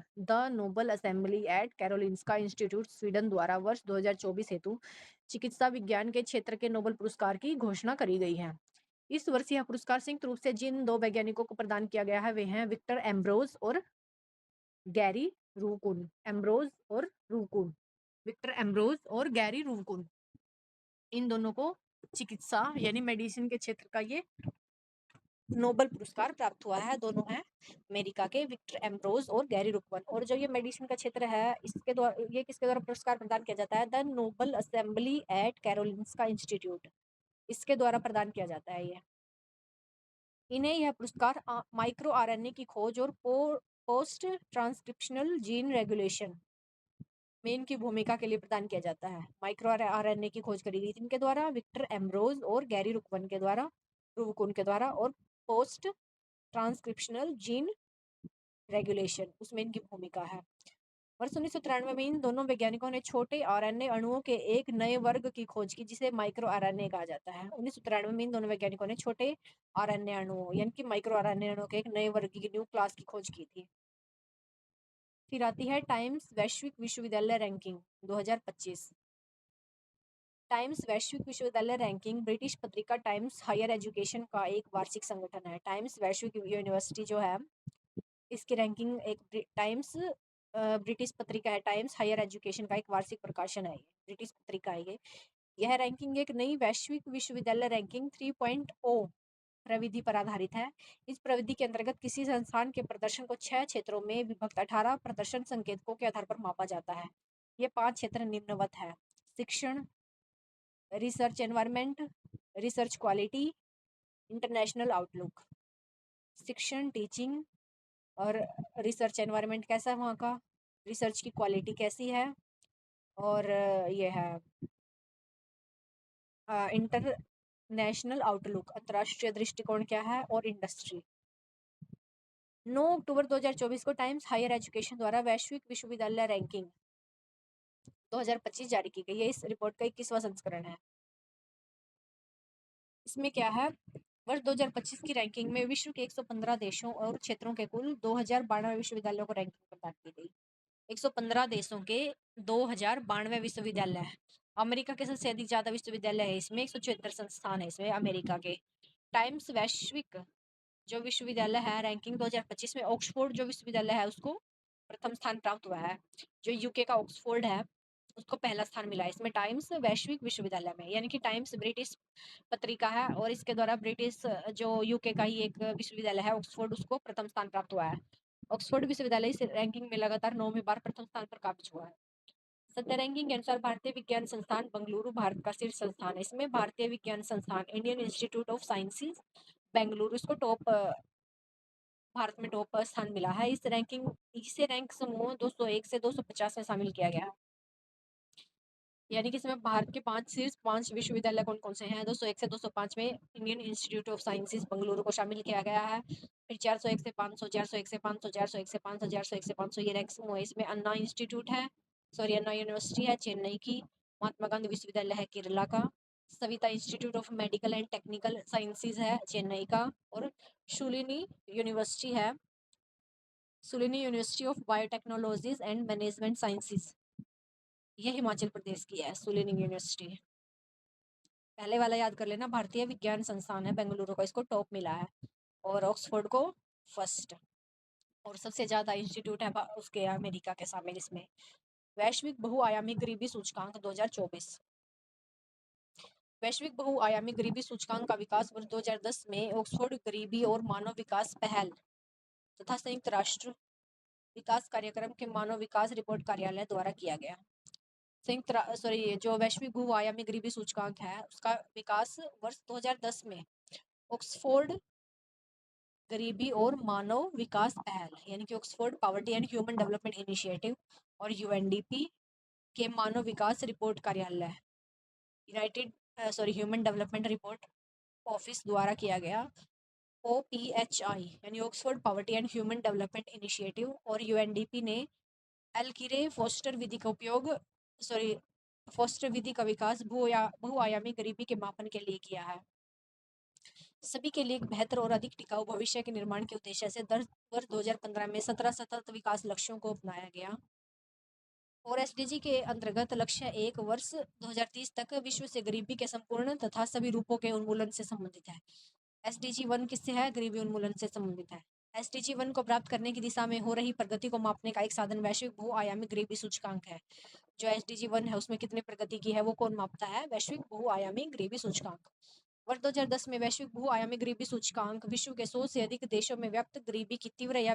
Sweden द्वारा वर्ष 2024 हेतु चिकित्सा विज्ञान के क्षेत्र के नोबेल पुरस्कार की घोषणा करी गई है। इस वर्ष यह पुरस्कार संयुक्त रूप से जिन 2 वैज्ञानिकों को प्रदान किया गया है वे हैं विक्टर एम्ब्रोज और गैरी रूकुन। विक्टर एम्ब्रोज और गैरी रूकुन, इन दोनों को चिकित्सा यानी मेडिसिन के क्षेत्र का ये नोबेल पुरस्कार प्राप्त हुआ है। दोनों हैं अमेरिका के, विक्टर एम्ब्रोज और गैरी रूकुन। और जो ये मेडिसिन का क्षेत्र है इसके द्वारा ये किसके द्वारा पुरस्कार प्रदान किया जाता है? The Nobel Assembly at Karolinska Institute, इसके द्वारा प्रदान किया जाता है ये। इन्हें यह पुरस्कार माइक्रो आरएनए की खोज और पोस्ट ट्रांसक्रिप्शनल जीन रेगुलेशन में इनकी भूमिका के लिए प्रदान किया जाता है। माइक्रो आरएनए की खोज करी गई थी इनके द्वारा, विक्टर एम्ब्रोज और गैरी रूकुन के द्वारा और पोस्ट ट्रांसक्रिप्शनल जीन रेगुलेशन उसमें इनकी भूमिका है। वर्ष 1993 में इन दोनों वैज्ञानिकों ने छोटे आरएनए अणुओं के एक नए वर्ग की खोज की जिसे माइक्रो आरएनए कहा जाता है। 1993 में इन दोनों वैज्ञानिकों ने छोटे आरएनए अणुओं यानी कि माइक्रो आरएनए अणुओं के एक नए वर्ग की न्यू क्लास की खोज की थी। फिर आती है टाइम्स वैश्विक विश्वविद्यालय रैंकिंग 2025। टाइम्स वैश्विक विश्वविद्यालय रैंकिंग ब्रिटिश पत्रिका टाइम्स हायर एजुकेशन का एक वार्षिक संगठन है। टाइम्स वैश्विक यूनिवर्सिटी जो है इसकी रैंकिंग एक टाइम्स ब्रिटिश पत्रिका है। टाइम्स हायर एजुकेशन का एक वार्षिक प्रकाशन है, ब्रिटिश पत्रिका है ये। यह रैंकिंग एक नई वैश्विक विश्वविद्यालय रैंकिंग 3.0 प्रविधि पर आधारित है। इस प्रविधि के अंतर्गत किसी संस्थान के प्रदर्शन को 6 क्षेत्रों में विभक्त 18 प्रदर्शन संकेतकों के आधार पर मापा जाता है। ये 5 क्षेत्र निम्नवत है: शिक्षण, research environment, research quality, international outlook. शिक्षण, टीचिंग और रिसर्च एनवायरनमेंट कैसा है वहाँ का, रिसर्च की क्वालिटी कैसी है, और ये है इंटरनेशनल आउटलुक अंतर्राष्ट्रीय दृष्टिकोण क्या है, और इंडस्ट्री। 9 अक्टूबर 2024 को टाइम्स हायर एजुकेशन द्वारा वैश्विक विश्वविद्यालय रैंकिंग 2025 जारी की गई है। इस रिपोर्ट का 21वां संस्करण है। इसमें क्या है, वर्ष 2025 की रैंकिंग में विश्व के 115 देशों और क्षेत्रों के कुल 2092 विश्वविद्यालयों को रैंकिंग प्रदान की गई। 115 देशों के 2092 विश्वविद्यालय। अमेरिका के सबसे अधिक ज्यादा विश्वविद्यालय है इसमें, 176 संस्थान है इसमें अमेरिका के। टाइम्स वैश्विक जो विश्वविद्यालय है रैंकिंग 2025 में ऑक्सफोर्ड जो विश्वविद्यालय है उसको प्रथम स्थान प्राप्त हुआ है। जो यूके का ऑक्सफोर्ड है उसको पहला स्थान मिला है इसमें टाइम्स वैश्विक विश्वविद्यालय में। यानी कि टाइम्स ब्रिटिश पत्रिका है और इसके द्वारा ब्रिटिश जो यूके का ही एक विश्वविद्यालय है ऑक्सफोर्ड, उसको प्रथम स्थान प्राप्त हुआ है। ऑक्सफोर्ड विश्वविद्यालय इस रैंकिंग में लगातार 9वीं बार प्रथम स्थान पर काबिज हुआ है। सत्य रैंकिंग के अनुसार भारतीय विज्ञान संस्थान बेंगलुरु भारत का शीर्ष संस्थान है। इसमें भारतीय विज्ञान संस्थान Indian institute of sciences Bengaluru इसको टॉप भारत में टॉप स्थान मिला है। इसे रैंक समूह 201 से 250 में शामिल किया गया है। यानी कि इसमें भारत के पांच विश्वविद्यालय कौन कौन से हैं? 201 से 205 में Indian institute of sciences Bengaluru को शामिल किया गया है। फिर 401 से 500, 401 से 500, 401 से 500, 401 से 500 ये रैंक समूह है। इसमें अन्ना इंस्टीट्यूट है, सॉरी अन्ना यूनिवर्सिटी है चेन्नई की, महात्मा गांधी विश्वविद्यालय है केरला का, Saveetha institute of medical and technical sciences है चेन्नई का, और शुलिनी यूनिवर्सिटी है, Shoolini university of biotechnologies and management sciences, ये हिमाचल प्रदेश की है सुलिनी यूनिवर्सिटी। पहले वाला याद कर लेना, भारतीय विज्ञान संस्थान है बेंगलुरु का, इसको टॉप मिला है, और ऑक्सफोर्ड को फर्स्ट। और सबसे ज्यादा इंस्टीट्यूट है उसके अमेरिका के शामिल इसमें। वैश्विक बहुआयामी गरीबी सूचकांक 2024। वैश्विक बहुआयामी गरीबी सूचकांक का विकास वर्ष 2010 में ऑक्सफोर्ड गरीबी और मानव विकास पहल तथा संयुक्त राष्ट्र विकास कार्यक्रम के मानव विकास रिपोर्ट कार्यालय द्वारा किया गया। जो वैश्विक बहुआयामी गरीबी सूचकांक है उसका विकास वर्ष 2010 में ऑक्सफोर्ड गरीबी और मानव विकास पहल यानी कि Oxford poverty and human development initiative और यूएनडीपी के मानव विकास रिपोर्ट कार्यालय ह्यूमन डेवलपमेंट रिपोर्ट ऑफिस द्वारा किया गया। OPHI यानी Oxford poverty and human development initiative और यूएनडीपी ने एलकिरे फोस्टर विधि का विकास बहुआयामी गरीबी के मापन के लिए किया है। सभी के लिए एक बेहतर और अधिक टिकाऊ भविष्य के निर्माण के उद्देश्य से वर्ष 2015 में 17 सतत विकास लक्ष्यों को अपनाया गया। और एसडीजी के अंतर्गत लक्ष्य 1 वर्ष 2030 तक विश्व से गरीबी के संपूर्ण तथा सभी रूपों के उन्मूलन से संबंधित है। एसडीजी 1 किससे है? गरीबी उन्मूलन से संबंधित है। एसडीजी 1 को प्राप्त करने की दिशा में हो रही प्रगति को मापने का एक साधन वैश्विक बहुआयामी गरीबी सूचकांक है। जो एसडीजी 1 है उसमें कितने प्रगति की है वो कौन मापता है? वैश्विक बहुआयामी गरीबी सूचकांक। वर्ष 2010 में वैश्विक बहुआयामी गरीबी सूचकांक विश्व के 100 से अधिक देशों में व्याप्त गरीबी की तीव्र या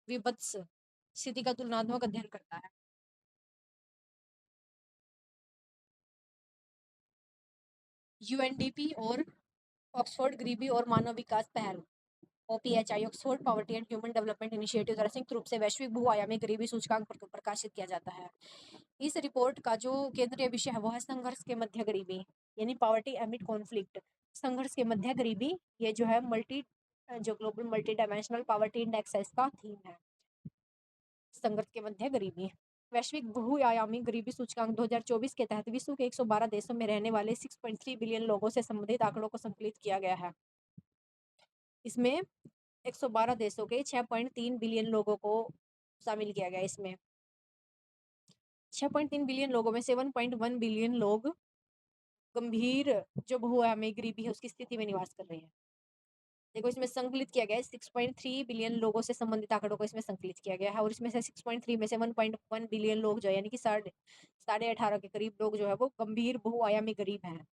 विभत्स स्थिति का तुलनात्मक अध्ययन करता है। यूएनडीपी और ऑक्सफोर्ड गरीबी और मानव विकास पहल OPHI Oxford poverty and human development initiative द्वारा संयुक्त रूप से वैश्विक बहुआयामी गरीबी सूचकांक प्रकाशित किया जाता है। इस रिपोर्ट का जो केंद्रीय विषय है वो है संघर्ष के मध्य गरीबी यानी पॉवर्टी एमिड कॉन्फ्लिक्ट। संघर्ष के मध्य गरीबी ये जो है global multi dimensional poverty index है इसका थीम है, संघर्ष के मध्य गरीबी। वैश्विक बहुआयामी गरीबी सूचकांक 2024 के तहत विश्व के 112 देशों में रहने वाले 6.3 बिलियन लोगों से संबंधित आंकड़ों को संकलित किया गया है। इसमें 112 देशों के 6.3 बिलियन लोगों को शामिल किया गया। इसमें 6.3 बिलियन लोगों में 7.1 बिलियन लोग गंभीर जो बहुआयामी गरीबी है उसकी स्थिति में निवास कर रहे हैं। देखो इसमें संकलित किया गया है 6.3 बिलियन लोगों से संबंधित आंकड़ों को इसमें संकलित किया गया है, और इसमें से 6.3 में से 1.1 बिलियन लोग जो है यानी कि 18.5 के करीब लोग जो है वो गंभीर बहुआयामी गरीब हैं।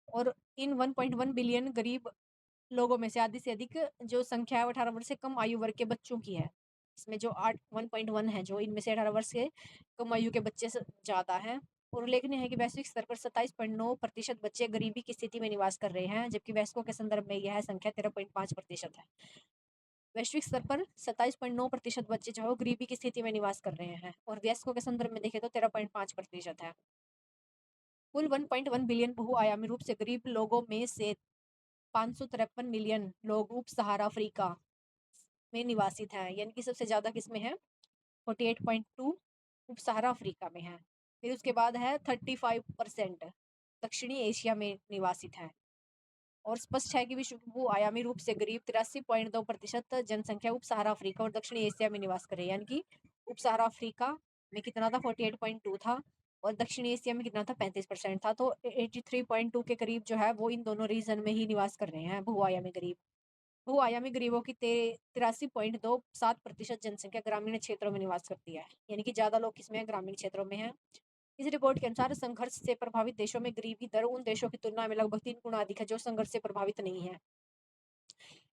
और इन 1.1 बिलियन गरीब लोगों में से आधी से अधिक जो संख्या है 18 वर्ष से कम आयु वर्ग के बच्चों की है। इसमें जो 1.1 है जो इनमें से 18 वर्ष के कम आयु के बच्चे से ज़्यादा है। और उल्लेखनीय है कि वैश्विक स्तर पर 27.9% बच्चे गरीबी की स्थिति में निवास कर रहे हैं, जबकि वयस्कों के संदर्भ में यह संख्या 13.5% है। वैश्विक स्तर पर 27.9% बच्चे जो है गरीबी की स्थिति में निवास कर रहे हैं, और वयस्कों के संदर्भ में देखें तो 13.5% है। कुल 1.1 बिलियन बहुआयामी रूप से गरीब लोगों में से 553 मिलियन लोग उप सहारा अफ्रीका में निवासित हैं, यानी कि सबसे ज़्यादा किसमें है? 48.2 उप सहारा अफ्रीका में है। फिर उसके बाद है 35% दक्षिणी एशिया में निवासित है। और स्पष्ट है कि विश्व बहुआयामी रूप से गरीब 83.2% जनसंख्या उप सहारा अफ्रीका और दक्षिणी एशिया में निवास करे, यानी कि उप सहारा अफ्रीका में कितना था? 48.2 था, और दक्षिणी एशिया में कितना था? 35% था। तो 83.2 के करीब जो है वो इन दोनों रीजन में ही निवास कर रहे हैं बहुआयामी गरीब। बहुआयामी गरीबों की 83.27% जनसंख्या ग्रामीण क्षेत्रों में निवास करती है, यानी कि ज्यादा लोग किसमें? ग्रामीण क्षेत्रों में है। इस रिपोर्ट के अनुसार संघर्ष से प्रभावित देशों में गरीबी दर उन देशों की तुलना में लगभग 3 गुना अधिक है जो संघर्ष से प्रभावित नहीं है।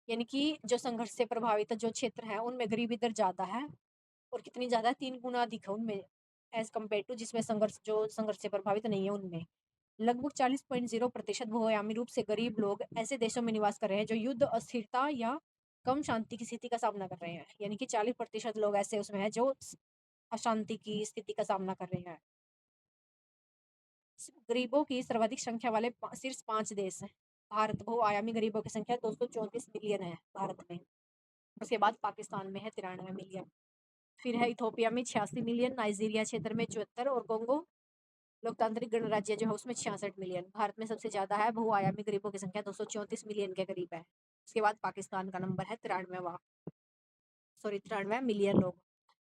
यानी कि जो संघर्ष से प्रभावित जो क्षेत्र है उनमें गरीबी दर ज्यादा है, और कितनी ज्यादा है? 3 गुना अधिक है उनमें एज़ कम्पेयर टू जिसमें संघर्ष से प्रभावित नहीं है उनमें। लगभग 40.0% बहुआयामी रूप से गरीब लोग ऐसे देशों में निवास कर रहे हैं जो युद्ध, अस्थिरता या कम शांति की स्थिति का सामना कर रहे हैं। यानी कि 40% लोग ऐसे उसमें हैं जो अशांति की स्थिति का सामना कर रहे हैं। गरीबों की सर्वाधिक संख्या वाले शीर्ष 5 देश हैं। भारत बहुआयामी गरीबों की संख्या 234 मिलियन है भारत में। उसके बाद पाकिस्तान में है 93 मिलियन। फिर है इथोपिया में 86 मिलियन, नाइजीरिया क्षेत्र में 74 और कोंगो लोकतांत्रिक गणराज्य जो है उसमें 66 मिलियन। भारत में सबसे ज्यादा है बहुआयामी गरीबों की संख्या 234 मिलियन के करीब है। उसके बाद पाकिस्तान का नंबर है 93 मिलियन लोग।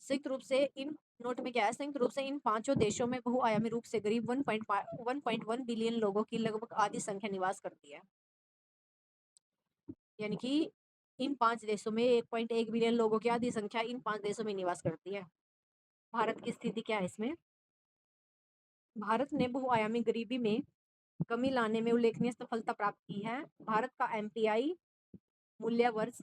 संयुक्त रूप से इन नोट में क्या है, संयुक्त रूप से इन पांचों देशों में बहुआयामी रूप से करीब 1.1 बिलियन लोगों की लगभग आधी संख्या निवास करती है। यानी कि इन 5 देशों में 1.1 बिलियन लोगों की आधी संख्या इन 5 देशों में निवास करती है। भारत की स्थिति क्या है इसमें? भारत ने बहुआयामी गरीबी में कमी लाने में उल्लेखनीय सफलता प्राप्त की है। भारत का एमपीआई मूल्य वर्ष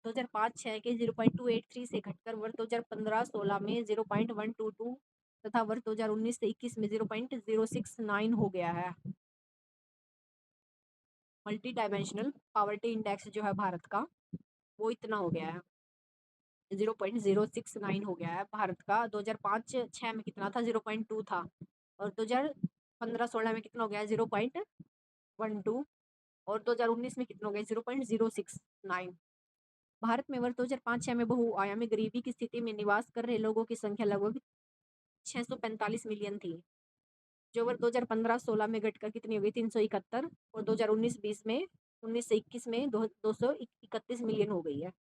2005-6 के 0.283 से घटकर वर्ष 2015-16 में 0.122 तथा वर्ष 2019 से 21 में 0.069 हो गया है। मल्टी डायमेंशनल पॉवर्टी इंडेक्स जो है भारत का वो इतना हो गया है, 0.069 हो गया है भारत का। 2005-6 में कितना था? 0.2 था। और 2015-16 में कितना हो गया? 0.12। और 2019 में कितना हो गया? 0.069। भारत में वर्ष 2005-6 में बहुआयामी गरीबी की स्थिति में निवास कर रहे लोगों की संख्या लगभग 645 मिलियन थी, जो वर्ष 2015-16 में घटकर कितनी हो गई? 371। और 2019-20 में 19 से 21 में 231 मिलियन हो गई है।